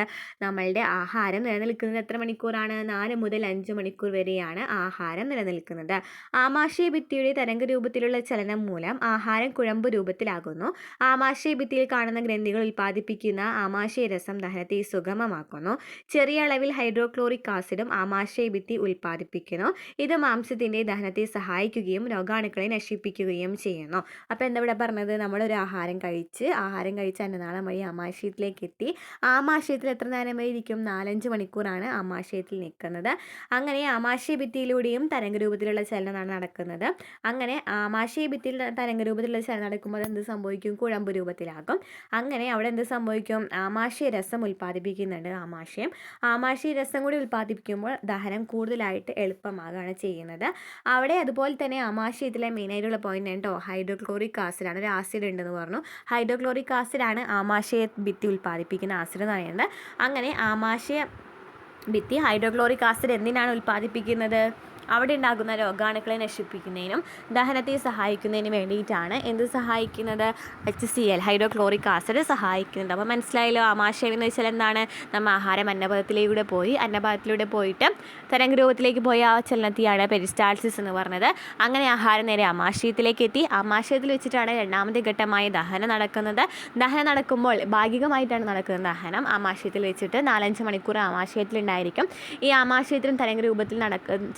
നമ്മളുടെ ആഹാരം നിലനിൽക്കുന്നത് എത്ര മണിക്കൂറാണ്? 4 മുതൽ 5 മണിക്കൂർ വരെയാണ് ആഹാരം നിലനിൽക്കുന്നത്. ആമാശയ ഭിത്തിയുടെ തരംഗരൂപത്തിലുള്ള ചലനം മൂലം ആഹാരം കുഴമ്പ് രൂപത്തിലാകുന്നു. ആമാശയ ഭിത്തിയിൽ കാണുന്ന ഗ്രന്ഥികൾ ഉൽപ്പാദിപ്പിക്കുന്ന ആമാശയരസം ദഹനത്തെ സുഗമമാക്കുന്നു. ചെറിയ അളവിൽ ഹൈഡ്രോക്ലോറിക് ആസിഡും ആമാശയ ഭിത്തി ഉൽപ്പാദിപ്പിക്കുന്നു. ഇത് മാംസത്തിൻ്റെ ദഹനത്തെ സഹായിക്കുകയും രോഗാണുക്കളെ നശിപ്പിക്കുകയും ചെയ്യുന്നു. അപ്പോൾ എന്താ ഇവിടെ പറഞ്ഞത്? നമ്മളൊരു ആഹാരം കഴിച്ച് അന്നനാളം വഴി ആമാശയത്തിലേക്ക് എത്തി. ആമാശയത്തിൽ എത്ര നേരം വരെ ഇരിക്കും? 4-5 മണിക്കൂറാണ് ആമാശയത്തിൽ നിൽക്കുന്നത്. അങ്ങനെ ആമാശയ ഭിത്തിയിലൂടെയും തരംഗരൂപത്തിലുള്ള ചലനമാണ് നടക്കുന്നത്. അങ്ങനെ ആമാശയ ഭിത്തിയിൽ തരംഗരൂപത്തിലുള്ള ചലനം നടക്കുമ്പോൾ എന്ത് സംഭവിക്കും? കുഴമ്പ് രൂപത്തിലാകും. അങ്ങനെ അവിടെ എന്ത് സംഭവിക്കും? ആമാശയ രസം ഉൽപ്പാദിപ്പിക്കുന്നുണ്ട്. ആമാശയ രസം കൂടി ഉൽപ്പാദിപ്പിക്കുമ്പോൾ ദഹനം കൂടുതലായിട്ട് എളുപ്പമാകുകയാണ് ചെയ്യുന്നത്. അവിടെ അതുപോലെ തന്നെ ആമാശയത്തിലെ മെയിനായിട്ടുള്ള പോയിന്റ് കേട്ടോ ഹൈഡ്രോക്ലോറിക് ആസിഡാണ്. ഒരു ആസിഡ് ഉണ്ടെന്ന് പറഞ്ഞു. ഹൈഡ്രോക്ലോറിക് ആസിഡാണ് ആമാശയ ഭിത്തി ഉൽപ്പാദിപ്പിക്കുന്ന ആസിഡ് എന്ന് പറയുന്നത്. അങ്ങനെ ആമാശയ ഭിത്തി ഹൈഡ്രോക്ലോറിക് ആസിഡ് എന്തിനാണ് ഉൽപ്പാദിപ്പിക്കുന്നത്? അവിടെ ഉണ്ടാകുന്ന രോഗാണുക്കളെ നശിപ്പിക്കുന്നതിനും ദഹനത്തെ സഹായിക്കുന്നതിനും വേണ്ടിയിട്ടാണ് എന്ത് സഹായിക്കുന്നത്? HCl ഹൈഡ്രോക്ലോറിക് ആസിഡ് സഹായിക്കുന്നുണ്ട്. അപ്പോൾ മനസ്സിലായല്ലോ ആമാശയം എന്ന് വെച്ചാൽ എന്താണ്? നമ്മൾ ആഹാരം അന്നപാതത്തിലൂടെ പോയിട്ട് തരംഗരൂപത്തിലേക്ക് പോയ ആ ചലനത്തെയാണ് പെരിസ്റ്റാൾസിസ് എന്ന് പറഞ്ഞത്. അങ്ങനെ ആഹാരം നേരെ ആമാശയത്തിലേക്ക് എത്തി. ആമാശയത്തിൽ വെച്ചിട്ടാണ് രണ്ടാമത്തെ ഘട്ടമായ ദഹനം നടക്കുന്നത്. ദഹനം നടക്കുമ്പോൾ ഭാഗികമായിട്ടാണ് നടക്കുന്നത് ദഹനം. ആമാശയത്തിൽ വെച്ചിട്ട് 4-5 മണിക്കൂർ ആമാശയത്തിലുണ്ടായിരിക്കും. ഈ ആമാശയത്തിലും തരംഗരൂപത്തിൽ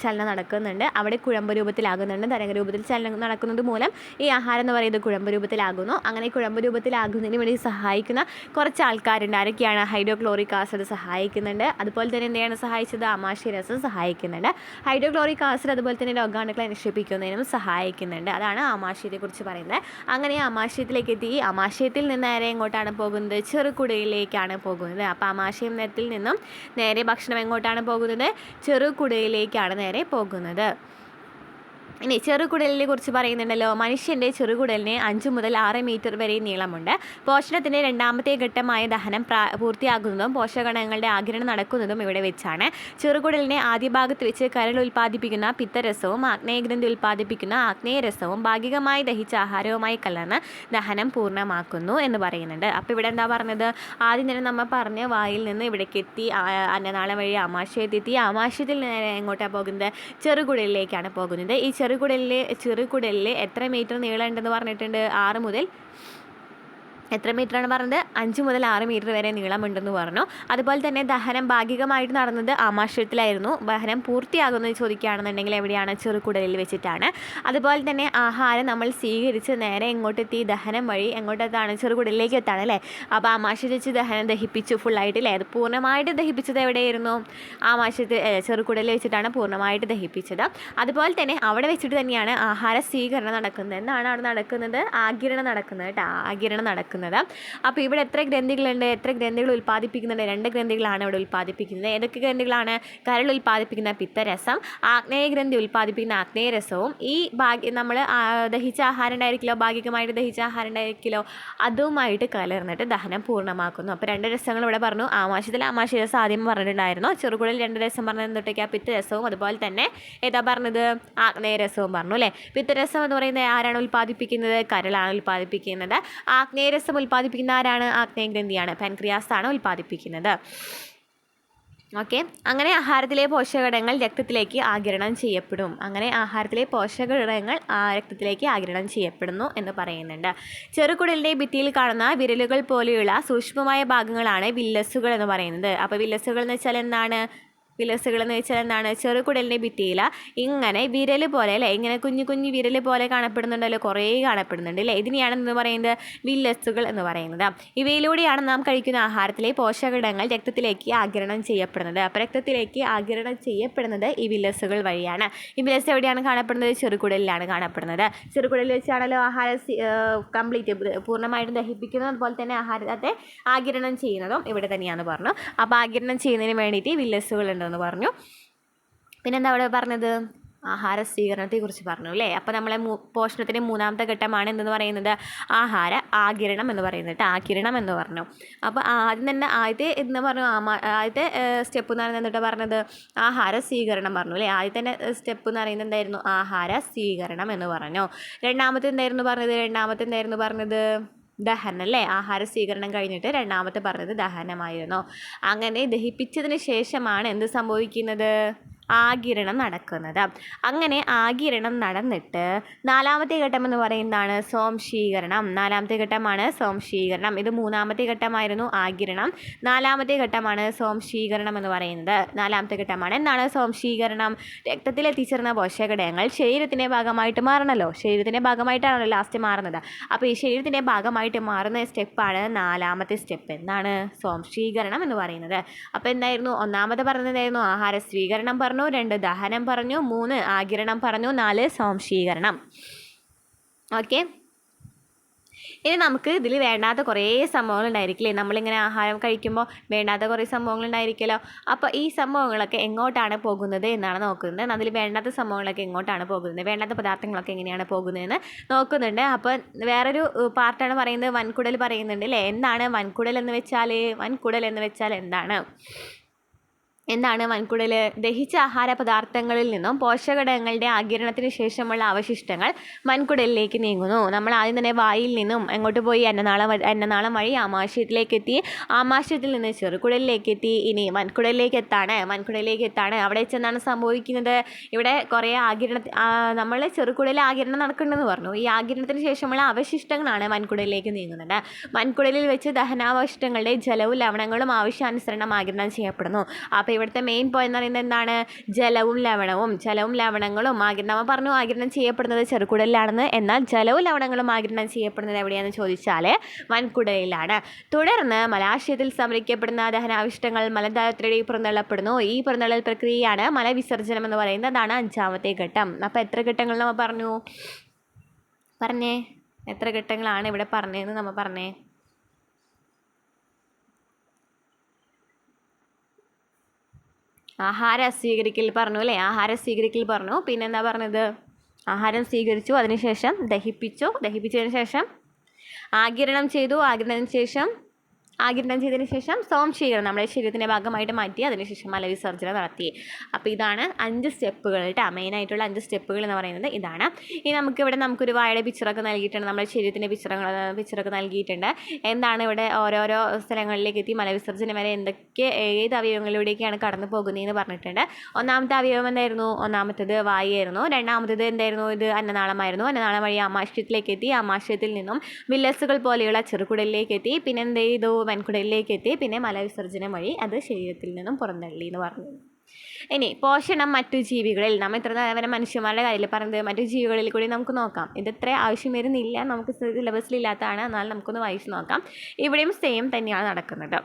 ചലനം നടക്കുന്നുണ്ട്. അവിടെ കുഴമ്പ് രൂപത്തിലാകുന്നുണ്ട്. തരംഗരൂപത്തിൽ ചലനം നടക്കുന്നത് മൂലം ഈ ആഹാരം എന്ന് പറയുന്നത് കുഴമ്പ് രൂപത്തിലാകുന്നു. അങ്ങനെ കുഴമ്പ് രൂപത്തിലാകുന്നതിന് വേണ്ടി സഹായിക്കുന്ന കുറച്ച് ആൾക്കാരുണ്ട്. ആരൊക്കെയാണ്? ഹൈഡ്രോക്ലോറിക് ആസിഡ് സഹായിക്കുന്നുണ്ട്. അതുപോലെ തന്നെ എന്താണ് സഹായിച്ചത്? ആമാശയരസം സഹായിക്കുന്നുണ്ട്. ഹൈഡ്രോക്ലോറിക് ആസിഡ് അതുപോലെ തന്നെ രോഗാണുക്കളെ നശിപ്പിക്കുന്നതിനും സഹായിക്കുന്നുണ്ട്. അതാണ് ആമാശയത്തെക്കുറിച്ച് പറയുന്നത്. അങ്ങനെ ആമാശയത്തിലേക്ക് എത്തി. ആമാശയത്തിൽ നിന്ന് നേരെ എങ്ങോട്ടാണ് പോകുന്നത്? ചെറുകുടലിലേക്കാണ് പോകുന്നത്. അപ്പോൾ ആമാശയത്തിൽ നിന്നും നേരെ ഭക്ഷണം എങ്ങോട്ടാണ് പോകുന്നത്? ചെറുകുടലിലേക്കാണ് നേരെ പോകുന്നത്. ഇനി ചെറുകുടലിനെ കുറിച്ച് പറയുന്നുണ്ടല്ലോ. മനുഷ്യൻ്റെ ചെറുകുടലിന് 5 മുതൽ 6 മീറ്റർ വരെ നീളമുണ്ട്. പോഷണത്തിൻ്റെ രണ്ടാമത്തെ ഘട്ടമായ ദഹനം പൂർത്തിയാകുന്നതും പോഷകഗണങ്ങളുടെ ആഗിരണം നടക്കുന്നതും ഇവിടെ വെച്ചാണ്. ചെറുകുടലിനെ ആദ്യ ഭാഗത്ത് വെച്ച് കരൾ ഉൽപ്പാദിപ്പിക്കുന്ന പിത്തരസവും ആഗ്നേയഗ്രന്ഥി ഉൽപ്പാദിപ്പിക്കുന്ന ആഗ്നേയരസവും ഭാഗികമായി ദഹിച്ച ആഹാരവുമായി കലർന്ന് ദഹനം പൂർണ്ണമാക്കുന്നു എന്ന് പറയുന്നുണ്ട്. അപ്പോൾ ഇവിടെ എന്താ പറഞ്ഞത്? ആദ്യം തന്നെ നമ്മൾ പറഞ്ഞ വായിൽ നിന്ന് ഇവിടേക്ക് എത്തി, അന്നനാളം വഴി ആമാശയത്തെത്തി, ആമാശയത്തിൽ നേരെ എങ്ങോട്ടാണ് പോകുന്നത്? ചെറുകുടലിലേക്കാണ് പോകുന്നത്. ഈ ചെറുകുടലിൽ എത്ര മീറ്റർ നീളം ഉണ്ടെന്ന് പറഞ്ഞിട്ടുണ്ട്? 6 മുതൽ എത്ര മീറ്ററാണ് പറഞ്ഞത്? 5 മുതൽ 6 മീറ്റർ വരെ നീളമുണ്ടെന്ന് പറഞ്ഞു. അതുപോലെ തന്നെ ദഹനം ഭാഗികമായിട്ട് നടന്നത് ആമാശയത്തിലായിരുന്നു. ദഹനം പൂർത്തിയാകുന്നത് ചോദിക്കുകയാണെന്നുണ്ടെങ്കിൽ എവിടെയാണ്? ചെറുകുടലിൽ വെച്ചിട്ടാണ്. അതുപോലെ തന്നെ ആഹാരം നമ്മൾ സ്വീകരിച്ച് നേരെ എങ്ങോട്ടെത്തി? ദഹനം വഴി എങ്ങോട്ടെത്താണ്? ചെറുകുടലിലേക്ക് എത്താണ് അല്ലേ? അപ്പോൾ ആമാശയത്തിൽ വെച്ച് ദഹനം ദഹിപ്പിച്ചു ഫുള്ളായിട്ടില്ലേ? അത് പൂർണ്ണമായിട്ട് ദഹിപ്പിച്ചത് എവിടെയായിരുന്നു? ആമാശയത്തിൽ ചെറുകുടലിൽ വെച്ചിട്ടാണ് പൂർണ്ണമായിട്ട് ദഹിപ്പിച്ചത്. അതുപോലെ തന്നെ അവിടെ വെച്ചിട്ട് തന്നെയാണ് ആഹാര സ്വീകരണം നടക്കുന്നത്. എന്താണ് അവിടെ നടക്കുന്നത്? ആഗിരണം നടക്കുന്നത് കേട്ടോ. ആഗിരണം നടക്കുന്നത്. അപ്പോൾ ഇവിടെ എത്ര ഗ്രന്ഥികളുണ്ട്? എത്ര ഗ്രന്ഥികൾ ഉൽപ്പാദിപ്പിക്കുന്നുണ്ട്? 2 ഗ്രന്ഥികളാണ് ഇവിടെ ഉൽപ്പാദിപ്പിക്കുന്നത്. ഏതൊക്കെ ഗ്രന്ഥികളാണ്? കരൾ ഉൽപ്പാദിപ്പിക്കുന്ന പിത്തരസം, ആഗ്നേയഗ്രന്ഥി ഉൽപ്പാദിപ്പിക്കുന്ന ആഗ്നേയരസവും ഈ നമ്മൾ ദഹിച്ച ആഹാരം ഉണ്ടായിരിക്കില്ലോ, ഭാഗികമായിട്ട് ദഹിച്ച ആഹാരം ഉണ്ടായിരിക്കില്ലോ, അതുമായിട്ട് കലർന്നിട്ട് ദഹനം പൂർണ്ണമാക്കുന്നു. അപ്പോൾ 2 രസങ്ങൾ ഇവിടെ പറഞ്ഞു. ആമാശയരസം ആദ്യം പറഞ്ഞിട്ടുണ്ടായിരുന്നു. ചെറുകുടലിൽ 2 രസം പറഞ്ഞത് എന്തൊക്കെയാണ്? പിത്തരസവും അതുപോലെ തന്നെ ഏതാ പറഞ്ഞത്? ആഗ്നേയരസവും പറഞ്ഞു അല്ലേ? പിത്തരസം എന്ന് പറയുന്നത് ആരാണ് ഉൽപ്പാദിപ്പിക്കുന്നത്? കരളാണ് ഉൽപ്പാദിപ്പിക്കുന്നത്. ആഗ്നേയരസം ഉൽപ്പാദിപ്പിക്കുന്ന ആരാണ്? ആഗ്നേയഗ്രന്ഥിയാണ്, പാൻക്രിയാസ് ആണ് ഉൽപ്പാദിപ്പിക്കുന്നത്. ഓക്കെ. അങ്ങനെ ആഹാരത്തിലെ പോഷകഘടകങ്ങൾ രക്തത്തിലേക്ക് ആഗിരണം ചെയ്യപ്പെടും. രക്തത്തിലേക്ക് ആഗിരണം ചെയ്യപ്പെടുന്നു എന്ന് പറയുന്നുണ്ട്. ചെറുകുടലിൻ്റെ ഭിത്തിയിൽ കാണുന്ന വിരലുകൾ പോലെയുള്ള സൂക്ഷ്മമായ ഭാഗങ്ങളാണ് വില്ലസുകൾ എന്ന് പറയുന്നത്. അപ്പോൾ വില്ലസുകൾ എന്ന് വെച്ചാൽ എന്താണ്? ചെറുകുടലിൻ്റെ ഭിത്തിയിൽ ഇങ്ങനെ വിരൽ പോലെ അല്ലേ, ഇങ്ങനെ കുഞ്ഞു കുഞ്ഞു വിരൽ പോലെ കാണപ്പെടുന്നുണ്ടല്ലോ, കുറേ കാണപ്പെടുന്നുണ്ട് അല്ലേ? ഇതിനെയാണ് എന്ന് പറയുന്നത് വില്ലസുകൾ എന്ന് പറയുന്നത്. ഇവയിലൂടെയാണ് നാം കഴിക്കുന്ന ആഹാരത്തിലെ പോഷകഘടകങ്ങൾ രക്തത്തിലേക്ക് ആഗിരണം ചെയ്യപ്പെടുന്നത്. അപ്പോൾ രക്തത്തിലേക്ക് ആഗിരണം ചെയ്യപ്പെടുന്നത് ഈ വില്ലസുകൾ വഴിയാണ്. ഈ വില്ലസ് എവിടെയാണ് കാണപ്പെടുന്നത്? ചെറുകുടലിലാണ് കാണപ്പെടുന്നത്. ചെറുകുടലിൽ വെച്ചാണല്ലോ ആഹാരം പൂർണ്ണമായിട്ടും ദഹിപ്പിക്കുന്നതും അതുപോലെ തന്നെ ആഹാരത്തെ ആഗിരണം ചെയ്യുന്നതും ഇവിടെ തന്നെയാണെന്ന് പറഞ്ഞു. അപ്പോൾ ആഗിരണം ചെയ്യുന്നതിന് വേണ്ടിയിട്ട് വില്ലസുകൾ ഉണ്ടെന്ന് പറഞ്ഞു. പിന്നെന്താ അവിടെ പറഞ്ഞത്? ആഹാര സ്വീകരണത്തെക്കുറിച്ച് പറഞ്ഞു അല്ലേ? അപ്പോൾ നമ്മളെ പോഷണത്തിൻ്റെ 3ാമത്തെ ഘട്ടമാണ് എന്തെന്ന് പറയുന്നത്? ആഹാര ആഗിരണം എന്ന് പറയുന്നത്. ആഗിരണം എന്ന് പറഞ്ഞു. അപ്പോൾ ആദ്യം തന്നെ ആദ്യത്തെ സ്റ്റെപ്പ് എന്ന് പറയുന്നത് എന്നിട്ട് പറഞ്ഞത് ആഹാര സ്വീകരണം പറഞ്ഞു അല്ലേ? ആദ്യത്തെ സ്റ്റെപ്പ് എന്ന് പറയുന്നത് എന്തായിരുന്നു? ആഹാര സ്വീകരണം എന്ന് പറഞ്ഞു. രണ്ടാമത്തെ എന്തായിരുന്നു പറഞ്ഞത്? ദഹനം അല്ലേ? ആഹാര സ്വീകരണം കഴിഞ്ഞിട്ട് രണ്ടാമത്തെ പറഞ്ഞത് ദഹനമായിരുന്നു. അങ്ങനെ ദഹിപ്പിച്ചതിന് ശേഷമാണ് എന്ത് സംഭവിക്കുന്നത്? ആഗിരണം നടക്കുന്നത്. അങ്ങനെ ആഗിരണം നടന്നിട്ട് 4ാമത്തെ ഘട്ടം എന്ന് പറയുന്നതാണ് സ്വാംശീകരണം. 4ാമത്തെ ഘട്ടമാണ് സ്വാംശീകരണം. ഇത് 3ാമത്തെ ഘട്ടമായിരുന്നു ആഗിരണം. 4ാമത്തെ ഘട്ടമാണ് സ്വാംശീകരണം എന്ന് പറയുന്നത്. 4ാമത്തെ ഘട്ടമാണ്. എന്താണ് സ്വാംശീകരണം? രക്തത്തിൽ എത്തിച്ചേർന്ന പോഷകഘടകങ്ങൾ ശരീരത്തിൻ്റെ ഭാഗമായിട്ട് മാറണമല്ലോ. ശരീരത്തിൻ്റെ ഭാഗമായിട്ടാണല്ലോ ലാസ്റ്റ് മാറുന്നത്. അപ്പോൾ ഈ ശരീരത്തിൻ്റെ ഭാഗമായിട്ട് മാറുന്ന സ്റ്റെപ്പാണ് 4ാമത്തെ സ്റ്റെപ്പ്. എന്താണ്? സ്വാംശീകരണം എന്ന് പറയുന്നത്. അപ്പോൾ എന്തായിരുന്നു? 1ാമത് പറഞ്ഞതായിരുന്നു ആഹാര സ്വീകരണം പറഞ്ഞു, 2 ദഹനം പറഞ്ഞു, 3 ആഗിരണം പറഞ്ഞു, 4 സ്വാംശീകരണം. ഓക്കെ. ഇനി നമുക്ക് ഇതിൽ വേണ്ടാത്ത കുറേ സംഭവങ്ങൾ ഉണ്ടായിരിക്കില്ലേ? നമ്മളിങ്ങനെ ആഹാരം കഴിക്കുമ്പോൾ വേണ്ടാത്ത കുറേ സംഭവങ്ങൾ ഉണ്ടായിരിക്കുമല്ലോ. അപ്പോൾ ഈ സംഭവങ്ങളൊക്കെ എങ്ങോട്ടാണ് പോകുന്നത് എന്നാണ് നോക്കുന്നത്. അതിൽ വേണ്ടാത്ത സംഭവങ്ങളൊക്കെ എങ്ങോട്ടാണ് പോകുന്നത്, വേണ്ടാത്ത പദാർത്ഥങ്ങളൊക്കെ എങ്ങനെയാണ് പോകുന്നതെന്ന് നോക്കുന്നുണ്ട്. അപ്പോൾ വേറൊരു പാർട്ടാണ് പറയുന്നത് വൻകുടൽ പറയുന്നുണ്ട് അല്ലേ? എന്താണ് വൻകുടൽ എന്ന് വെച്ചാൽ എന്താണ് വൻകുടൽ? ദഹിച്ച ആഹാര പദാർത്ഥങ്ങളിൽ നിന്നും പോഷകഘടകങ്ങളുടെ ആഗിരണത്തിന് ശേഷമുള്ള അവശിഷ്ടങ്ങൾ വൻകുടലിലേക്ക് നീങ്ങുന്നു. നമ്മൾ ആദ്യം തന്നെ വായിൽ നിന്നും എങ്ങോട്ട് പോയി? അന്നനാളം വഴി ആമാശയത്തിലേക്ക് എത്തി, ആമാശയത്തിൽ നിന്ന് ചെറുകുടലിലേക്ക് എത്തി, ഇനി വൻകുടലിലേക്ക് എത്താണ്. അവിടെ വെച്ച് എന്താണ് സംഭവിക്കുന്നത്? ഇവിടെ കുറേ നമ്മൾ ചെറുകുടലിൽ ആഗിരണം നടക്കുന്നുണ്ടെന്ന് പറഞ്ഞു. ഈ ആഗിരണത്തിന് ശേഷമുള്ള അവശിഷ്ടങ്ങളാണ് വൻകുടലിലേക്ക് നീങ്ങുന്നത്. വൻകുടലിൽ വെച്ച് ദഹനാവശിഷ്ടങ്ങളുടെ ജലവും ലവണങ്ങളും ആവശ്യാനുസരണം ആഗിരണം ചെയ്യപ്പെടുന്നു. അപ്പോൾ ഇവിടുത്തെ മെയിൻ പോയിന്റ് എന്ന് പറയുന്നത് എന്താണ്? ജലവും ലവണങ്ങളും നമ്മൾ പറഞ്ഞു ആഗിരണം ചെയ്യപ്പെടുന്നത് ചെറുകുടലിലാണെന്ന്. എന്നാൽ ജലവും ലവണങ്ങളും ആഗിരണം ചെയ്യപ്പെടുന്നത് എവിടെയാണെന്ന് ചോദിച്ചാൽ വൻകുടലിലാണ്. തുടർന്ന് മലാശയത്തിൽ സംഭരിക്കപ്പെടുന്ന ദഹനാവശിഷ്ടങ്ങൾ മലദ്വാരത്തിലൂടെ പുറന്തള്ളപ്പെടുന്നു. ഈ പുറന്തള്ളൽ പ്രക്രിയയാണ് മലവിസർജനം എന്ന് പറയുന്നത്. അതാണ് 5ാമത്തെ ഘട്ടം. അപ്പോൾ എത്ര ഘട്ടങ്ങൾ നമ്മൾ പറഞ്ഞേ? എത്ര ഘട്ടങ്ങളാണ് ഇവിടെ പറഞ്ഞതെന്ന് നമ്മൾ പറഞ്ഞേ? ആഹാര സ്വീകരിക്കൽ പറഞ്ഞു അല്ലേ? പിന്നെന്താ പറഞ്ഞത്? ആഹാരം സ്വീകരിച്ചു, അതിനുശേഷം ദഹിപ്പിച്ചതിന് ശേഷം ആഗിരണം ചെയ്തതിന് ശേഷം സ്വാംശീകരണം നമ്മുടെ ശരീരത്തിൻ്റെ ഭാഗമായിട്ട് മാറ്റി അതിനുശേഷം മലവിസർജനം നടത്തി. അപ്പോൾ ഇതാണ് 5 സ്റ്റെപ്പുകൾ കേട്ടോ. മെയിനായിട്ടുള്ള 5 സ്റ്റെപ്പുകൾ എന്ന് പറയുന്നത് ഇതാണ്. ഇനി നമുക്കൊരു വായയുടെ പിക്ചറൊക്കെ നൽകിയിട്ടുണ്ട്, നമ്മുടെ ശരീരത്തിൻ്റെ പിക്ചറൊക്കെ നൽകിയിട്ടുണ്ട്. എന്താണ് ഇവിടെ ഓരോരോ സ്ഥലങ്ങളിലേക്ക് എത്തി മലവിസർജനം വരെ ഏത് അവയവങ്ങളിലൂടെയൊക്കെയാണ് കടന്നു പോകുന്നതെന്ന് പറഞ്ഞിട്ടുണ്ട്. ഒന്നാമത്തെ അവയവം എന്തായിരുന്നു? ഒന്നാമത്തേത് വായുവായിരുന്നു. രണ്ടാമത്തേത് എന്തായിരുന്നു? ഇത് അന്നനാളമായിരുന്നു. അന്നനാളം വഴി ആമാശയത്തിലേക്ക് എത്തി. ആമാശയത്തിൽ നിന്നും വില്ലസുകൾ പോലെയുള്ള ചെറുകുടലിലേക്ക് എത്തി. പിന്നെ എന്ത് ചെയ്തു? വൻകുടലിലേക്ക് എത്തി. പിന്നെ മലവിസർജനം വഴി അത് ശരീരത്തിൽ നിന്നും പുറന്തള്ളി എന്ന് പറഞ്ഞു. ഇനി പോഷണം മറ്റു ജീവികളിൽ, നമ്മൾ ഇത്ര നേരം മനുഷ്യന്മാരുടെ കാര്യത്തിൽ പറഞ്ഞത്, മറ്റു ജീവികളിൽ കൂടി നമുക്ക് നോക്കാം. ഇത്ര ആവശ്യം വരുന്നില്ല, നമുക്ക് സിലബസിലില്ലാത്തതാണ്, എന്നാൽ നമുക്കൊന്ന് വായിച്ച് നോക്കാം. ഇവിടെയും സെയിം തന്നെയാണ് നടക്കുന്നത്.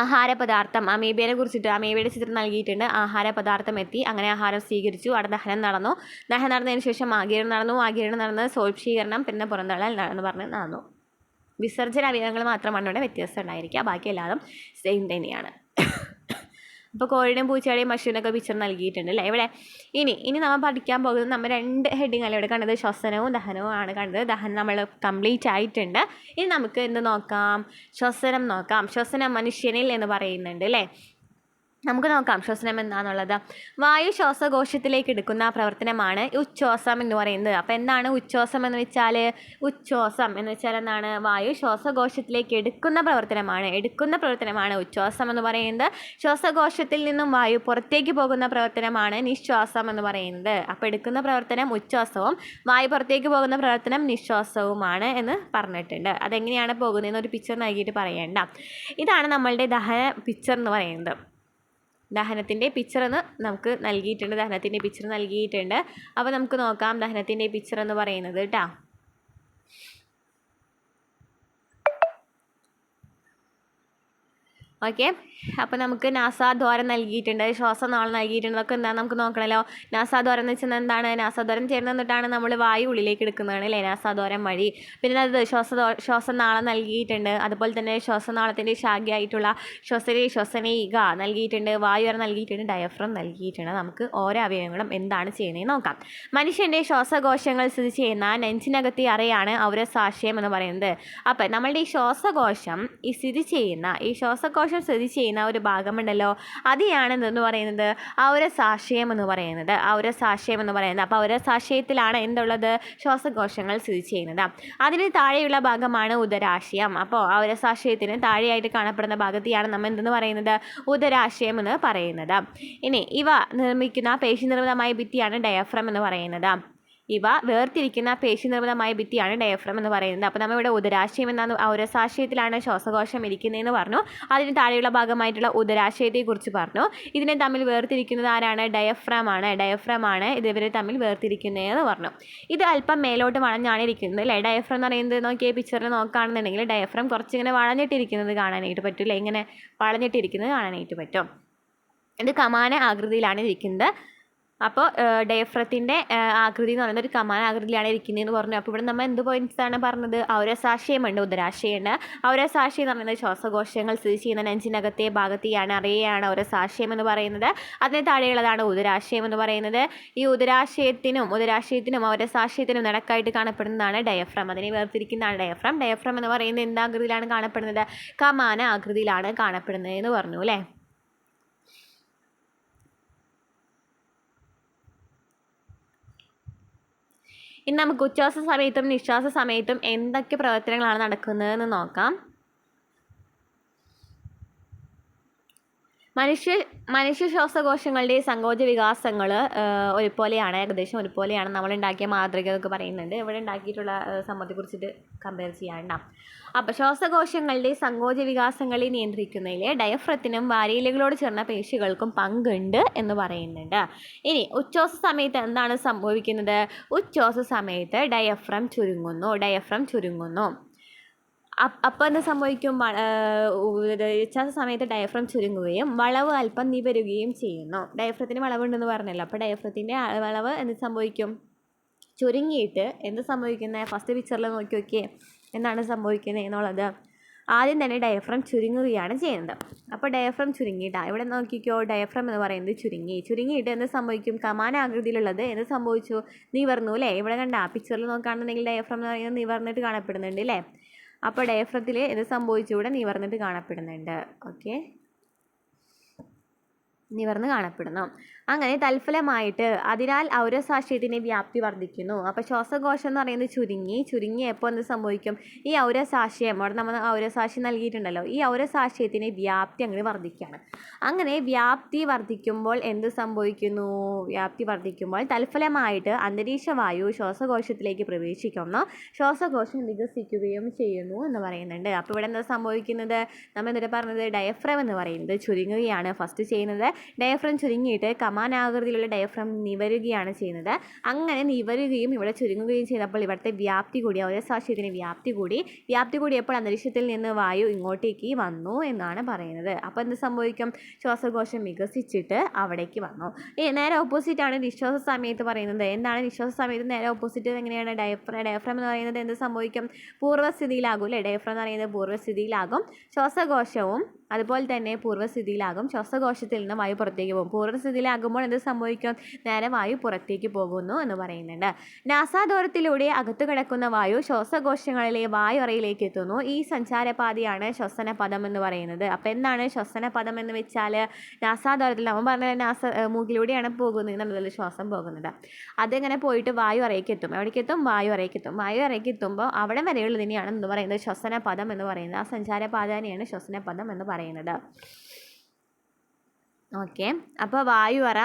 ആഹാരപദാർത്ഥം, അമീബയെ കുറിച്ചിട്ട് അമീബയുടെ ചിത്രം നൽകിയിട്ടുണ്ട്. ആഹാരപദാർത്ഥം എത്തി, അങ്ങനെ ആഹാരം സ്വീകരിച്ചു, അവിടെ ദഹനം നടന്നതിന് ശേഷം ആഗിരണം നടന്ന് സ്വാംശീകരണം, പിന്നെ പുറന്തള്ളൽ എന്ന് പറഞ്ഞ് നടന്നു. വിസർജന അവയവങ്ങൾ മാത്രമാണ് ഇവിടെ വ്യത്യാസം ഉണ്ടായിരിക്കുക, ബാക്കി എല്ലാതും സെയിം തന്നെയാണ്. അപ്പോൾ കോഴിയുടെയും പൂച്ചയുടെയും പശുവിനൊക്കെ പിക്ചർ നൽകിയിട്ടുണ്ട് അല്ലേ ഇവിടെ. ഇനി നമ്മൾ പഠിക്കാൻ പോകുന്നത്, നമ്മൾ 2 ഹെഡിങ് അല്ലേ ഇവിടെ കണ്ടത്, ശ്വസനവും ദഹനവും ആണ് കണ്ടത്. ദഹനം നമ്മൾ കംപ്ലീറ്റ് ആയിട്ടുണ്ട്. ഇനി നമുക്ക് എന്ത് നോക്കാം? ശ്വസനം നോക്കാം. ശ്വസനം മനുഷ്യനിൽ എന്ന് പറയുന്നുണ്ട് അല്ലേ. നമുക്ക് നോക്കാം ശ്വസനം എന്താണെന്നുള്ളത്. വായു ശ്വാസകോശത്തിലേക്ക് എടുക്കുന്ന പ്രവർത്തനമാണ് ഉച്ഛ്വാസം എന്ന് പറയുന്നത്. അപ്പോൾ എന്താണ് ഉച്ഛ്വാസം എന്ന് വെച്ചാൽ? ഉച്ഛ്വാസം എന്ന് വെച്ചാൽ എന്താണ്? വായു ശ്വാസകോശത്തിലേക്ക് എടുക്കുന്ന പ്രവർത്തനമാണ് ഉച്ഛ്വാസം എന്ന് പറയുന്നത്. ശ്വാസകോശത്തിൽ നിന്നും വായു പുറത്തേക്ക് പോകുന്ന പ്രവർത്തനമാണ് നിശ്വാസം എന്ന് പറയുന്നത്. അപ്പോൾ എടുക്കുന്ന പ്രവർത്തനം ഉച്ഛ്വാസവും വായു പുറത്തേക്ക് പോകുന്ന പ്രവർത്തനം നിശ്വാസവുമാണ് എന്ന് പറഞ്ഞിട്ടുണ്ട്. അതെങ്ങനെയാണ് പോകുന്നതെന്ന് ഒരു പിക്ചർ നൽകിയിട്ട് പറയേണ്ട. ഇതാണ് നമ്മളുടെ ദഹന പിക്ചർ എന്ന് പറയുന്നത്. ദഹനത്തിൻ്റെ പിക്ചർ എന്ന് നമുക്ക് നൽകിയിട്ടുണ്ട്. അപ്പോൾ നമുക്ക് നോക്കാം ദഹനത്തിൻ്റെ പിക്ചർ എന്ന് പറയുന്നത് കേട്ടോ. ഓക്കെ, അപ്പോൾ നമുക്ക് നാസാദ്വാരം നൽകിയിട്ടുണ്ട്, ശ്വാസനാളം നൽകിയിട്ടുണ്ട്. അതൊക്കെ എന്താണെന്ന് നമുക്ക് നോക്കണമല്ലോ. നാസാദ്വാരം എന്ന് വെച്ചാൽ എന്താണ്? നാസാദ്വാരം ചേർന്ന് നിന്നിട്ടാണ് നമ്മൾ വായു ഉള്ളിലേക്ക് എടുക്കുന്നതാണ് അല്ലേ, നാസാദ്വാരം വഴി. പിന്നെ അത് ശ്വാസനാളം നൽകിയിട്ടുണ്ട്. അതുപോലെ തന്നെ ശ്വാസനാളത്തിൻ്റെ ശാഖയായിട്ടുള്ള ശ്വസനയിക നൽകിയിട്ടുണ്ട്. വായു വരെ നൽകിയിട്ടുണ്ട്. ഡയഫ്രം നൽകിയിട്ടുണ്ട്. നമുക്ക് ഓരോ അവയവങ്ങളും എന്താണ് ചെയ്യുന്നതെന്ന് നോക്കാം. മനുഷ്യൻ്റെ ശ്വാസകോശങ്ങൾ സ്ഥിതി ചെയ്യുന്ന നെഞ്ചിനകത്തെ അറയാണ് ഔരസാശയം എന്ന് പറയുന്നത്. അപ്പം നമ്മളുടെ ഈ ശ്വാസകോശം സ്ഥിതി ചെയ്യുന്ന ഒരു ഭാഗമുണ്ടല്ലോ, അതെയാണ് എന്തെന്ന് പറയുന്നത്? ഔരസാശയം എന്ന് പറയുന്നത്. അപ്പോൾ ഔരസാശയത്തിലാണ് എന്തുള്ളത്? ശ്വാസകോശങ്ങൾ സ്ഥിതി ചെയ്യുന്നത്. അതിന് താഴെയുള്ള ഭാഗമാണ് ഉദരാശയം. അപ്പോൾ ഔരസാശയത്തിന് താഴെയായിട്ട് കാണപ്പെടുന്ന ഭാഗത്തെയാണ് നമ്മൾ എന്തെന്ന് പറയുന്നത്? ഉദരാശയം എന്ന് പറയുന്നത്. ഇനി ഇവ നിർമ്മിക്കുന്ന പേശിനിർമ്മിതമായ ഭിത്തിയാണ് ഡയഫ്രം എന്ന് പറയുന്നത്. ഇവ വേർതിരിക്കുന്ന പേശിനിർമ്മിതമായ ഭിത്തിയാണ് ഡയഫ്രം എന്ന് പറയുന്നത്. അപ്പോൾ നമ്മളിവിടെ ഉദരാശയം എന്നാണ്, ഔരസാശയത്തിലാണ് ശ്വാസകോശം ഇരിക്കുന്നതെന്ന് പറഞ്ഞു. അതിന് താഴെയുള്ള ഭാഗമായിട്ടുള്ള ഉദരാശയത്തെക്കുറിച്ച് പറഞ്ഞു. ഇതിനെ തമ്മിൽ വേർതിരിക്കുന്നത് ആരാണ്? ഡയഫ്രം ആണ് ഇവരെ തമ്മിൽ വേർതിരിക്കുന്നതെന്ന് പറഞ്ഞു. ഇത് അല്പം മേലോട്ട് വളഞ്ഞാണ് ഇരിക്കുന്നത് അല്ലേ. ഡയഫ്രം എന്ന് പറയുന്നത് നോക്കിയ പിക്ചറിൽ നോക്കുകയാണെന്നുണ്ടെങ്കിൽ ഡയഫ്രം കുറച്ചിങ്ങനെ വളഞ്ഞിട്ടിരിക്കുന്നത് കാണാനായിട്ട് പറ്റില്ല. ഇങ്ങനെ വളഞ്ഞിട്ടിരിക്കുന്നത് കാണാനായിട്ട് പറ്റും. ഇത് കമാന ആകൃതിയിലാണ് ഇരിക്കുന്നത്. അപ്പോൾ ഡയഫ്രത്തിൻ്റെ ആകൃതി എന്ന് പറയുന്നത് ഒരു കമാന ആകൃതിയിലാണ് ഇരിക്കുന്നതെന്ന് പറഞ്ഞു. അപ്പോൾ ഇവിടെ നമ്മൾ എന്ത് പോയിന്റ്സാണ് പറഞ്ഞത്? ഔരസാശയമുണ്ട്, ഉദരാശയമുണ്ട്. ഔരസാശയം എന്ന് പറയുന്നത് ശ്വാസകോശങ്ങൾ സ്ഥിതി ചെയ്യുന്ന നെഞ്ചിനകത്തെ ഭാഗത്തെയാണ്, അറിയാണ് ഔരസാശയം എന്ന് പറയുന്നത്. അതിന് താഴെയുള്ളതാണ് ഉദരാശയം എന്ന് പറയുന്നത്. ഈ ഉദരാശയത്തിനും ഔരസാശയത്തിനും നടക്കായിട്ട് കാണപ്പെടുന്നതാണ് ഡയഫ്രം. അതിനെ വേർതിരിക്കുന്നതാണ് ഡയഫ്രം. ഡയഫ്രം എന്ന് പറയുന്നത് എന്താകൃതിയിലാണ് കാണപ്പെടുന്നത്? കമാന ആകൃതിയിലാണ് കാണപ്പെടുന്നത് എന്ന് പറഞ്ഞു അല്ലേ. ഇനി നമുക്ക് ഉച്ഛ്വാസ സമയത്തും നിശ്വാസ സമയത്തും എന്തൊക്കെ പ്രവർത്തനങ്ങളാണ് നടക്കുന്നതെന്ന് നോക്കാം. മനുഷ്യ ശ്വാസകോശങ്ങളുടെ സങ്കോച വികാസങ്ങൾ ഏകദേശം ഒരുപോലെയാണ്. നമ്മളുണ്ടാക്കിയ മാതൃക എന്നൊക്കെ പറയുന്നുണ്ട്. ഇവിടെ ഉണ്ടാക്കിയിട്ടുള്ള സംഭവത്തെക്കുറിച്ചിട്ട് കമ്പയർ ചെയ്യാനുണ്ടാവും. അപ്പോൾ ശ്വാസകോശങ്ങളുടെ സങ്കോച വികാസങ്ങളെ നിയന്ത്രിക്കുന്നതിൽ ഡയഫ്രത്തിനും വാരിയലുകളോട് ചേർന്ന പേശികൾക്കും പങ്കുണ്ട് എന്ന് പറയുന്നുണ്ട്. ഇനി ഉച്ഛ്വാസ സമയത്ത് എന്താണ് സംഭവിക്കുന്നത്? ഉച്ഛ്വാസ സമയത്ത് ഡയഫ്രം ചുരുങ്ങുന്നു. അപ്പോൾ എന്ത് സംഭവിക്കും? ഉച്ഛ്വാസ സമയത്ത് ഡയഫ്രം ചുരുങ്ങുകയും വളവ് അല്പം നിവരുകയും ചെയ്യുന്നു. ഡയഫ്രത്തിന് വളവുണ്ടെന്ന് പറഞ്ഞല്ലോ. അപ്പോൾ ഡയഫ്രത്തിൻ്റെ വളവ് എന്ത് സംഭവിക്കും? ചുരുങ്ങിയിട്ട് എന്ത് സംഭവിക്കുന്നത്? ഫസ്റ്റ് പിക്ചറിൽ നോക്കിയേ എന്താണ് സംഭവിക്കുന്നത് എന്നുള്ളത്. ആദ്യം തന്നെ ഡയഫ്രം ചുരുങ്ങുകയാണ് ചെയ്യുന്നത്. അപ്പോൾ ഡയഫ്രം ചുരുങ്ങിയിട്ടാണ് ഇവിടെ നോക്കിക്കോ, ഡയഫ്രം എന്ന് പറയുന്നത് ചുരുങ്ങിയിട്ട് എന്ത് സംഭവിക്കും? കമാന ആകൃതിയിലുള്ളത് എന്ത് സംഭവിച്ചു? നിവർന്നു അല്ലേ? ഇവിടെ കണ്ട പിക്ചറിൽ നോക്കുകയാണെന്നുണ്ടെങ്കിൽ ഡയഫ്രം എന്ന് പറയുന്നത് നിവർന്നിട്ട് കാണപ്പെടുന്നുണ്ട് അല്ലേ? അപ്പോൾ ഡയഫ്രത്തിൽ എന്ത് സംഭവിച്ചു? ഇവിടെ നിവർന്നിട്ട് കാണപ്പെടുന്നുണ്ട്. ഓക്കെ, നിവർന്ന് കാണപ്പെടുന്നു. അങ്ങനെ തൽഫലമായിട്ട് അതിനാൽ ഔരസാശയത്തിൻ്റെ വ്യാപ്തി വർദ്ധിക്കുന്നു. അപ്പോൾ ശ്വാസകോശം എന്ന് പറയുന്നത് ചുരുങ്ങിയപ്പോൾ എന്ത് സംഭവിക്കും? ഈ ഔരസാശയം, അവിടെ നമ്മൾ ഔരസാശയം നൽകിയിട്ടുണ്ടല്ലോ, ഈ ഔരസാശയത്തിൻ്റെ വ്യാപ്തി അങ്ങനെ വർദ്ധിക്കുകയാണ്. അങ്ങനെ വ്യാപ്തി വർദ്ധിക്കുമ്പോൾ എന്ത് സംഭവിക്കുന്നു? വ്യാപ്തി വർദ്ധിക്കുമ്പോൾ തൽഫലമായിട്ട് അന്തരീക്ഷവായു ശ്വാസകോശത്തിലേക്ക് പ്രവേശിക്കുന്നു, ശ്വാസകോശം വികസിക്കുകയും ചെയ്യുന്നു എന്ന് പറയുന്നുണ്ട്. അപ്പോൾ ഇവിടെ എന്താ സംഭവിക്കുന്നത്? നമ്മൾ എന്നിട്ട് പറഞ്ഞത് ഡയഫ്രം എന്ന് പറയുന്നത് ചുരുങ്ങുകയാണ് ഫസ്റ്റ് ചെയ്യുന്നത്. ഡയഫ്രം ചുരുങ്ങിയിട്ട് കമാനാകൃതിയിലുള്ള ഡയഫ്രം നിവരുകയാണ് ചെയ്യുന്നത്. അങ്ങനെ നിവരുകയും ഇവിടെ ചുരുങ്ങുകയും ചെയ്തപ്പോൾ ഇവിടുത്തെ വ്യാപ്തി കൂടി, ഔരസാശയത്തിന് വ്യാപ്തി കൂടിയപ്പോൾ അന്തരീക്ഷത്തിൽ നിന്ന് വായു ഇങ്ങോട്ടേക്ക് വന്നു എന്നാണ് പറയുന്നത്. അപ്പോൾ എന്ത് സംഭവിക്കും? ശ്വാസകോശം വികസിച്ചിട്ട് അവിടേക്ക് വന്നു. നേരെ ഓപ്പോസിറ്റ് ആണ് നിശ്വാസ സമയത്ത് പറയുന്നത്. എന്താണ് നിശ്വാസ സമയത്ത് നേരെ ഓപ്പോസിറ്റ്? എങ്ങനെയാണ്? ഡയഫ്രം എന്ന് പറയുന്നത് എന്ത് സംഭവിക്കും? പൂർവ്വസ്ഥിതിയിലാകും അല്ലേ? ഡയഫ്രം എന്ന് പറയുന്നത് പൂർവ്വസ്ഥിതിയിലാകും, ശ്വാസകോശവും അതുപോലെ തന്നെ പൂർവ്വസ്ഥിതിയിലാകും. ശ്വാസകോശത്തിൽ നിന്ന് വായു പുറത്തേക്ക് പോകും. പൂർവ്വസ്ഥിതിയിലാകുമ്പോൾ എന്ത് സംഭവിക്കും? നേരെ വായു പുറത്തേക്ക് പോകുന്നു എന്ന് പറയുന്നുണ്ട്. നാസാദ്വാരത്തിലൂടെ അകത്തു കിടക്കുന്ന വായു ശ്വാസകോശങ്ങളിലെ വായുറയിലേക്ക് എത്തുന്നു. ഈ സഞ്ചാരപാതയാണ് ശ്വസനപഥം എന്ന് പറയുന്നത്. അപ്പോൾ എന്താണ് ശ്വസനപഥം എന്ന് വെച്ചാൽ? നാസാദ്വാരത്തിൽ നമ്മൾ പറഞ്ഞ മൂക്കിലൂടെയാണ് പോകുന്നത് എന്നുള്ളതിൽ ശ്വാസം പോകുന്നത്. അതെങ്ങനെ പോയിട്ട് വായു അറയിലേക്ക് എത്തും. എവിടേക്ക് എത്തും? വായു അറയിലേക്ക് എത്തുമ്പോൾ അവിടെ വരെയുള്ളതിനെയാണ് എന്ന് പറയുന്നത് ശ്വസനപഥം എന്ന് പറയുന്നത്. ആ സഞ്ചാരപാതയാണ് ശ്വസനപഥം എന്ന് പറയുന്നത്. ഓക്കെ, അപ്പോൾ വായു അറ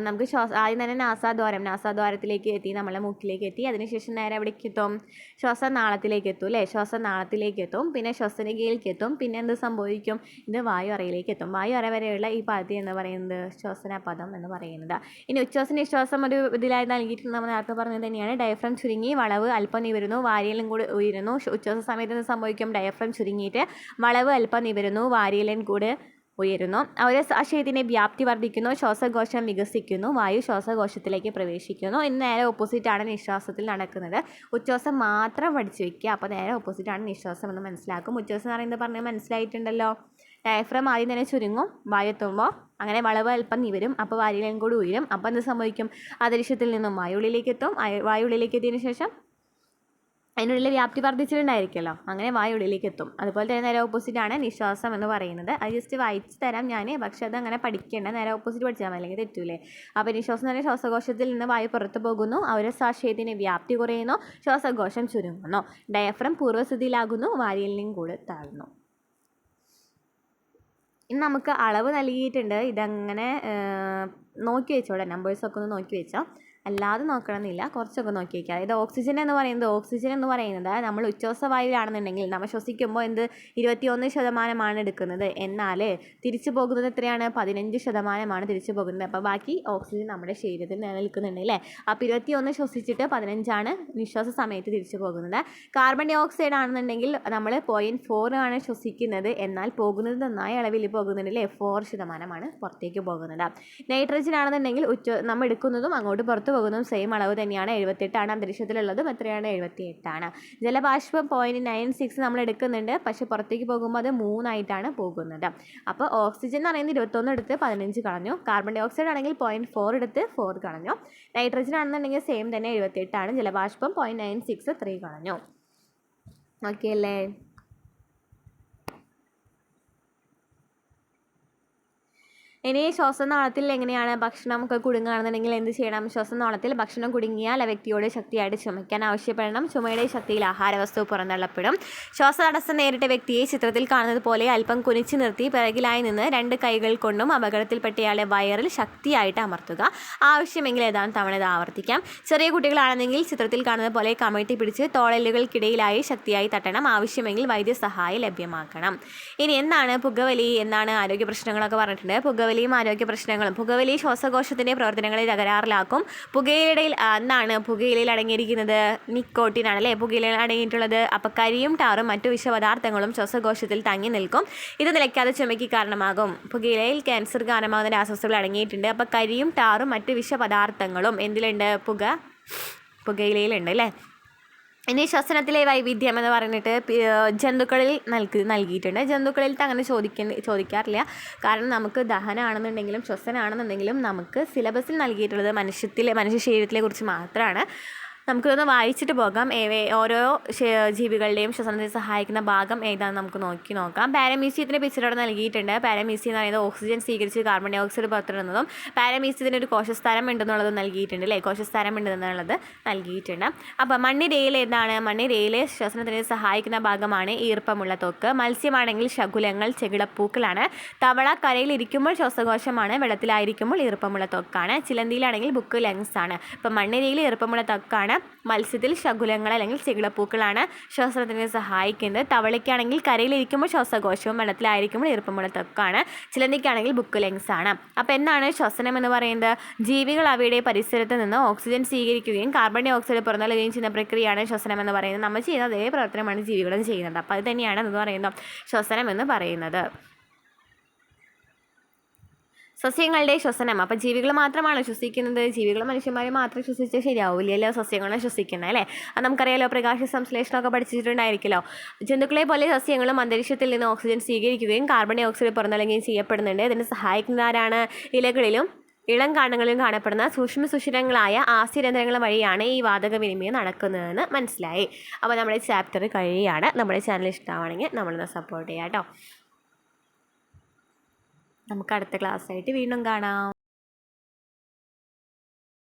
നമുക്ക് ആദ്യം തന്നെ നാസാദ്വാരത്തിലേക്ക് എത്തി, നമ്മളെ മൂക്കിലേക്ക് എത്തി. അതിനുശേഷം നേരെ എവിടേക്ക് എത്തും? ശ്വാസനാളത്തിലേക്ക് എത്തും അല്ലേ? ശ്വാസനാളത്തിലേക്ക് എത്തും, പിന്നെ ശ്വസനഗിയിലേക്ക് എത്തും, പിന്നെ എന്ത് സംഭവിക്കും? ഇത് വായു അറയിലേക്ക് എത്തും. വായു അറ വരെയുള്ള ഈ പാതി എന്ന് പറയുന്നത് ശ്വസനപഥം എന്ന് പറയുന്നത്. ഇനി ഉച്ഛ്വാസം നിശ്വാസം ഒരു ഇതിലായി നൽകിയിട്ട് നമ്മൾ നേരത്തെ പറഞ്ഞത് തന്നെയാണ്. ഡയഫ്രം ചുരുങ്ങി വളവ് അല്പം നിവരുന്നു, വാരിയലും കൂടി ഉയരുന്നു. ഉച്ഛ്വാസ സമയത്ത് എന്ത് സംഭവിക്കും? ഡയഫ്രം ചുരുങ്ങിയിട്ട് വളവ് അല്പം നിവരുന്നു, വാരിയലൻ കൂടി ഉയരുന്നു. ഔരസാശയത്തിൻ്റെ വ്യാപ്തി വർദ്ധിക്കുന്നു, ശ്വാസകോശം വികസിക്കുന്നു, വായു ശ്വാസകോശത്തിലേക്ക് പ്രവേശിക്കുന്നു. ഇന്ന് നേരെ ഓപ്പോസിറ്റാണ് നിശ്വാസത്തിൽ നടക്കുന്നത്. ഉച്ഛ്വാസം മാത്രം പഠിച്ചു വയ്ക്കുക. അപ്പോൾ നേരെ ഓപ്പോസിറ്റാണ് നിശ്വാസം എന്ന് മനസ്സിലാക്കും. ഉച്ഛ്വാസം എന്ന് പറയുന്നത് പറഞ്ഞാൽ മനസ്സിലായിട്ടുണ്ടല്ലോ. ഡയഫ്രം ആദ്യം തന്നെ ചുരുങ്ങും, വായു എത്തുമ്പോൾ അങ്ങനെ വളവ് അല്പം നിവരും, അപ്പോൾ വാരിയിലും കൂടി ഉയരും. അപ്പോൾ എന്ത് സംഭവിക്കും? അന്തരീക്ഷത്തിൽ നിന്നും വായു ഉള്ളിലേക്ക് എത്തും. വായു ഉള്ളിലേക്ക് എത്തിയതിന് ശേഷം അതിനുള്ളിൽ വ്യാപ്തി വർദ്ധിച്ചിട്ടുണ്ടായിരിക്കുമല്ലോ, അങ്ങനെ വായു ഉള്ളിലേക്ക് എത്തും. അതുപോലെ തന്നെ നേരെ ഓപ്പോസിറ്റാണ് നിശ്വാസം എന്ന് പറയുന്നത്. അത് ജസ്റ്റ് വായിച്ച് തരാം ഞാൻ, പക്ഷേ അത് അങ്ങനെ പഠിക്കേണ്ട, നേരെ ഓപ്പോസിറ്റ് പഠിച്ചാൽ മതി, അല്ലെങ്കിൽ തെറ്റൂലേ. അപ്പോൾ നിശ്വാസം തന്നെ ശ്വാസകോശത്തിൽ നിന്ന് വായു പുറത്തു പോകുന്നു, ഔരസാശയത്തിന് വ്യാപ്തി കുറയുന്നു, ശ്വാസകോശം ചുരുങ്ങുന്നു, ഡയഫ്രം പൂർവ്വസ്ഥിതിയിലാകുന്നു, വാരിയലിനും കൂടെ താഴുന്നു. ഇനി നമുക്ക് അളവ് നൽകിയിട്ടുണ്ട്. ഇതങ്ങനെ നോക്കി വെച്ചോളെ, നമ്പേഴ്സൊക്കെ ഒന്ന് നോക്കി വെച്ചോ, അല്ലാതെ നോക്കണമെന്നില്ല, കുറച്ചൊക്കെ നോക്കി വയ്ക്കുക. അതായത് ഓക്സിജൻ എന്ന് പറയുന്നത് നമ്മൾ ഉച്ഛ്വാസവായുവിലാണെന്നുണ്ടെങ്കിൽ നമ്മൾ ശ്വസിക്കുമ്പോൾ 21% എടുക്കുന്നത്, എന്നാൽ തിരിച്ചു പോകുന്നത് എത്രയാണ്? 15% തിരിച്ചു പോകുന്നത്. അപ്പോൾ ബാക്കി ഓക്സിജൻ നമ്മുടെ ശരീരത്തിൽ നിലനിൽക്കുന്നുണ്ട് അല്ലേ? അപ്പോൾ 21 ശ്വസിച്ചിട്ട് 15 നിശ്വാസ സമയത്ത് തിരിച്ചു പോകുന്നത്. കാർബൺ ഡൈ ഓക്സൈഡ് ആണെന്നുണ്ടെങ്കിൽ നമ്മൾ 0.4 ആണ് ശ്വസിക്കുന്നത്, എന്നാൽ പോകുന്നത് നന്നായി അളവിൽ പോകുന്നുണ്ട് അല്ലേ? 4% പുറത്തേക്ക് പോകുന്നത്. നൈട്രജൻ ആണെന്നുണ്ടെങ്കിൽ നമ്മൾ എടുക്കുന്നതും അങ്ങോട്ട് പുറത്ത് പോകുന്നതും സെയിം അളവ് തന്നെയാണ്, 78 അന്തരീക്ഷത്തിലുള്ളതും എത്രയാണ്? 78. ജലബാഷ്പം 0.96 നമ്മൾ എടുക്കുന്നുണ്ട്, പക്ഷേ പുറത്തേക്ക് പോകുമ്പോൾ അത് 3 പോകുന്നത്. അപ്പോൾ ഓക്സിജൻ എന്ന് പറയുന്നത് 21 എടുത്ത് 15 കളഞ്ഞു, കാർബൺ ഡൈ ഓക്സൈഡ് ആണെങ്കിൽ 0.4 എടുത്ത് 4 കളഞ്ഞു, നൈട്രജൻ ആണെന്നുണ്ടെങ്കിൽ സെയിം തന്നെ 78, ജലബാഷ്പം 0.96 3 കളഞ്ഞു. ഓക്കെ അല്ലേ? ഇനി ശ്വാസനാളത്തിൽ എങ്ങനെയാണ് ഭക്ഷണം ഒക്കെ കുടുങ്ങുകയാണെന്നുണ്ടെങ്കിൽ എന്ത് ചെയ്യണം? ശ്വാസനാളത്തിൽ ഭക്ഷണം കുടുങ്ങിയാൽ ആ വ്യക്തിയോട് ശക്തിയായിട്ട് ചുമയ്ക്കാൻ ആവശ്യപ്പെടണം. ചുമയുടെ ശക്തിയിൽ ആഹാരവസ്തു പുറന്തള്ളപ്പെടും. ശ്വാസതടസ്സം നേരിട്ട വ്യക്തിയെ ചിത്രത്തിൽ കാണുന്നത് പോലെ അല്പം കുനിച്ചു നിർത്തി പിറകിലായി നിന്ന് 2 കൈകൾ കൊണ്ടും അപകടത്തിൽപ്പെട്ടയാളെ വയറിൽ ശക്തിയായിട്ട് അമർത്തുക. ആവശ്യമെങ്കിൽ ഏതാനും തവണ ഇത് ആവർത്തിക്കാം. ചെറിയ കുട്ടികളാണെന്നെങ്കിൽ ചിത്രത്തിൽ കാണുന്നത് പോലെ കമഴ്ത്തി പിടിച്ച് തോളെല്ലുകൾക്കിടയിലായി ശക്തിയായി തട്ടണം. ആവശ്യമെങ്കിൽ വൈദ്യസഹായം ലഭ്യമാക്കണം. ഇനി എന്താണ് പുകവലി, എന്താണ് ആരോഗ്യ പ്രശ്നങ്ങളൊക്കെ പറഞ്ഞിട്ടുണ്ട്. പുകവലിയും ആരോഗ്യ പ്രശ്നങ്ങളും. പുകവലി ശ്വാസകോശത്തിൻ്റെ പ്രവർത്തനങ്ങളെ തകരാറിലാക്കും. പുകയിലയിൽ അടങ്ങിയിരിക്കുന്നത് നിക്കോട്ടിൻ ആണല്ലേ പുകയിലയിൽ അടങ്ങിയിട്ടുള്ളത്. അപ്പോൾ കരിയും ടാറും മറ്റു വിഷപദാർത്ഥങ്ങളും ശ്വാസകോശത്തിൽ തങ്ങി നിൽക്കും. ഇത് നിലയ്ക്കാതെ ചുമയ്ക്ക് കാരണമാകും. പുകയിലയിൽ ക്യാൻസർ കാരണമാകുന്ന രാസവസ്തുക്കൾ അടങ്ങിയിട്ടുണ്ട്. അപ്പോൾ കരിയും ടാറും മറ്റു വിഷപദാർത്ഥങ്ങളും എന്തിലുണ്ട്? പുകയിലയിലുണ്ട് അല്ലേ? ഇനി ശ്വസനത്തിലെ വൈവിധ്യം എന്ന് പറഞ്ഞിട്ട് ജന്തുക്കളിൽ നൽകിയിട്ടുണ്ട്. ജന്തുക്കളിൽ അങ്ങനെ ചോദിക്കാറില്ല. കാരണം നമുക്ക് ദഹനമാണെന്നുണ്ടെങ്കിലും ശ്വസനമാണെന്നുണ്ടെങ്കിലും നമുക്ക് സിലബസിൽ നൽകിയിട്ടുള്ളത് മനുഷ്യ ശരീരത്തിലെ കുറിച്ച് മാത്രമാണ്. നമുക്കിതൊന്ന് വായിച്ചിട്ട് പോകാം. ഓരോ ജീവികളുടെയും ശ്വസനത്തെ സഹായിക്കുന്ന ഭാഗം ഏതാണെന്ന് നമുക്ക് നോക്കാം. പാരമീസിയത്തിൻ്റെ പിക്ചർ അവിടെ നൽകിയിട്ടുണ്ട്. പാരമീസിയം എന്ന് പറയുന്നത് ഓക്സിജൻ സ്വീകരിച്ച് കാർബൺ ഡൈ ഓക്സൈഡ് പുറത്തിടുന്നതും പാരമീസിയത്തിന് ഒരു കോശസ്ഥാനം ഉണ്ടെന്നുള്ളത് നൽകിയിട്ടുണ്ട് അല്ലേ. കോശസ്ഥാനം ഉണ്ടെന്നുള്ളത് നൽകിയിട്ടുണ്ട്. അപ്പോൾ മണ്ണിരയിൽ ഏതാണ്? മണ്ണിരയിൽ ശ്വസനത്തിന് സഹായിക്കുന്ന ഭാഗമാണ് ഈർപ്പമുള്ള ത്വക്ക്. മത്സ്യമാണെങ്കിൽ ശകുലങ്ങൾ, ചെകിളപ്പൂക്കളാണ്. തവള കരയിലിരിക്കുമ്പോൾ ശ്വാസകോശമാണ്, വെള്ളത്തിലായിരിക്കുമ്പോൾ ഈർപ്പമുള്ള ത്വക്കാണ്. ചിലന്തിയിലാണെങ്കിൽ ബുക്ക് ലങ്സ് ആണ്. അപ്പോൾ മണ്ണിരയിൽ ഈർപ്പമുള്ള ത്വക്കാണ്. മത്സ്യത്തിൽ ശകുലങ്ങൾ അല്ലെങ്കിൽ ചെകിളപ്പൂക്കളാണ് ശ്വാസനത്തിന് സഹായിക്കുന്നത്. തവളയ്ക്കാണെങ്കിൽ കരയിലിരിക്കുമ്പോൾ ശ്വാസകോശവും വെള്ളത്തിലായിരിക്കുമ്പോൾ ഈർപ്പമുള്ള ത്വക്കാണ്. ചിലന്തിക്കാണെങ്കിൽ ബുക്ക് ലെങ്സ് ആണ്. അപ്പോൾ എന്താണ് ശ്വസനം എന്ന് പറയുന്നത്? ജീവികൾ അവയുടെ പരിസരത്ത് നിന്ന് ഓക്സിജൻ സ്വീകരിക്കുകയും കാർബൺ ഡൈ ഓക്സൈഡ് പുറന്തള്ളുകയും ചെയ്യുന്ന പ്രക്രിയയാണ് ശ്വസനം എന്ന് പറയുന്നത്. നമ്മൾ ചെയ്യുന്ന അതേ പ്രവർത്തനമാണ് ജീവികളും ചെയ്യുന്നത്. അപ്പോൾ അത് തന്നെയാണ് എന്ന് പറയുന്നത് ശ്വസനം എന്ന് പറയുന്നത്. സസ്യങ്ങളുടെ ശ്വസനം. അപ്പോൾ ജീവികൾ മാത്രമാണ് ശ്വസിക്കുന്നത്. ജീവികൾ മനുഷ്യന്മാരെ മാത്രം ശ്വസിച്ചാൽ ശരിയാവില്ലല്ലോ, സസ്യങ്ങളും ശ്വസിക്കുന്നത് അല്ലേ. അത് നമുക്കറിയാലോ, പ്രകാശ സംശ്ലേഷണമൊക്കെ പഠിച്ചിട്ടുണ്ടായിരിക്കുമല്ലോ. ജന്തുക്കളെ പോലെ സസ്യങ്ങളും അന്തരീക്ഷത്തിൽ നിന്ന് ഓക്സിജൻ സ്വീകരിക്കുകയും കാർബൺ ഡൈ ഓക്സൈഡ് പുറന്തള്ളുകയും ചെയ്യപ്പെടുന്നുണ്ട്. ഇതിന് സഹായിക്കുന്ന ആരാണ്? ഇലകളിലും ഇളം കാണ്ഡങ്ങളിലും കാണപ്പെടുന്ന സുഷിരങ്ങളായ ആസ്യരന്ധ്രങ്ങൾ വഴിയാണ് ഈ വാതക വിനിമയം നടക്കുന്നതെന്ന് മനസ്സിലായി. അപ്പോൾ നമ്മുടെ ചാപ്റ്റർ കഴിയുകയാണ്. നമ്മുടെ ചാനൽ ഇഷ്ടമാണെങ്കിൽ നമ്മളൊന്ന് സപ്പോർട്ട് ചെയ്യാം കേട്ടോ. നമുക്ക് അടുത്ത ക്ലാസ്സായിട്ട് വീണ്ടും കാണാം.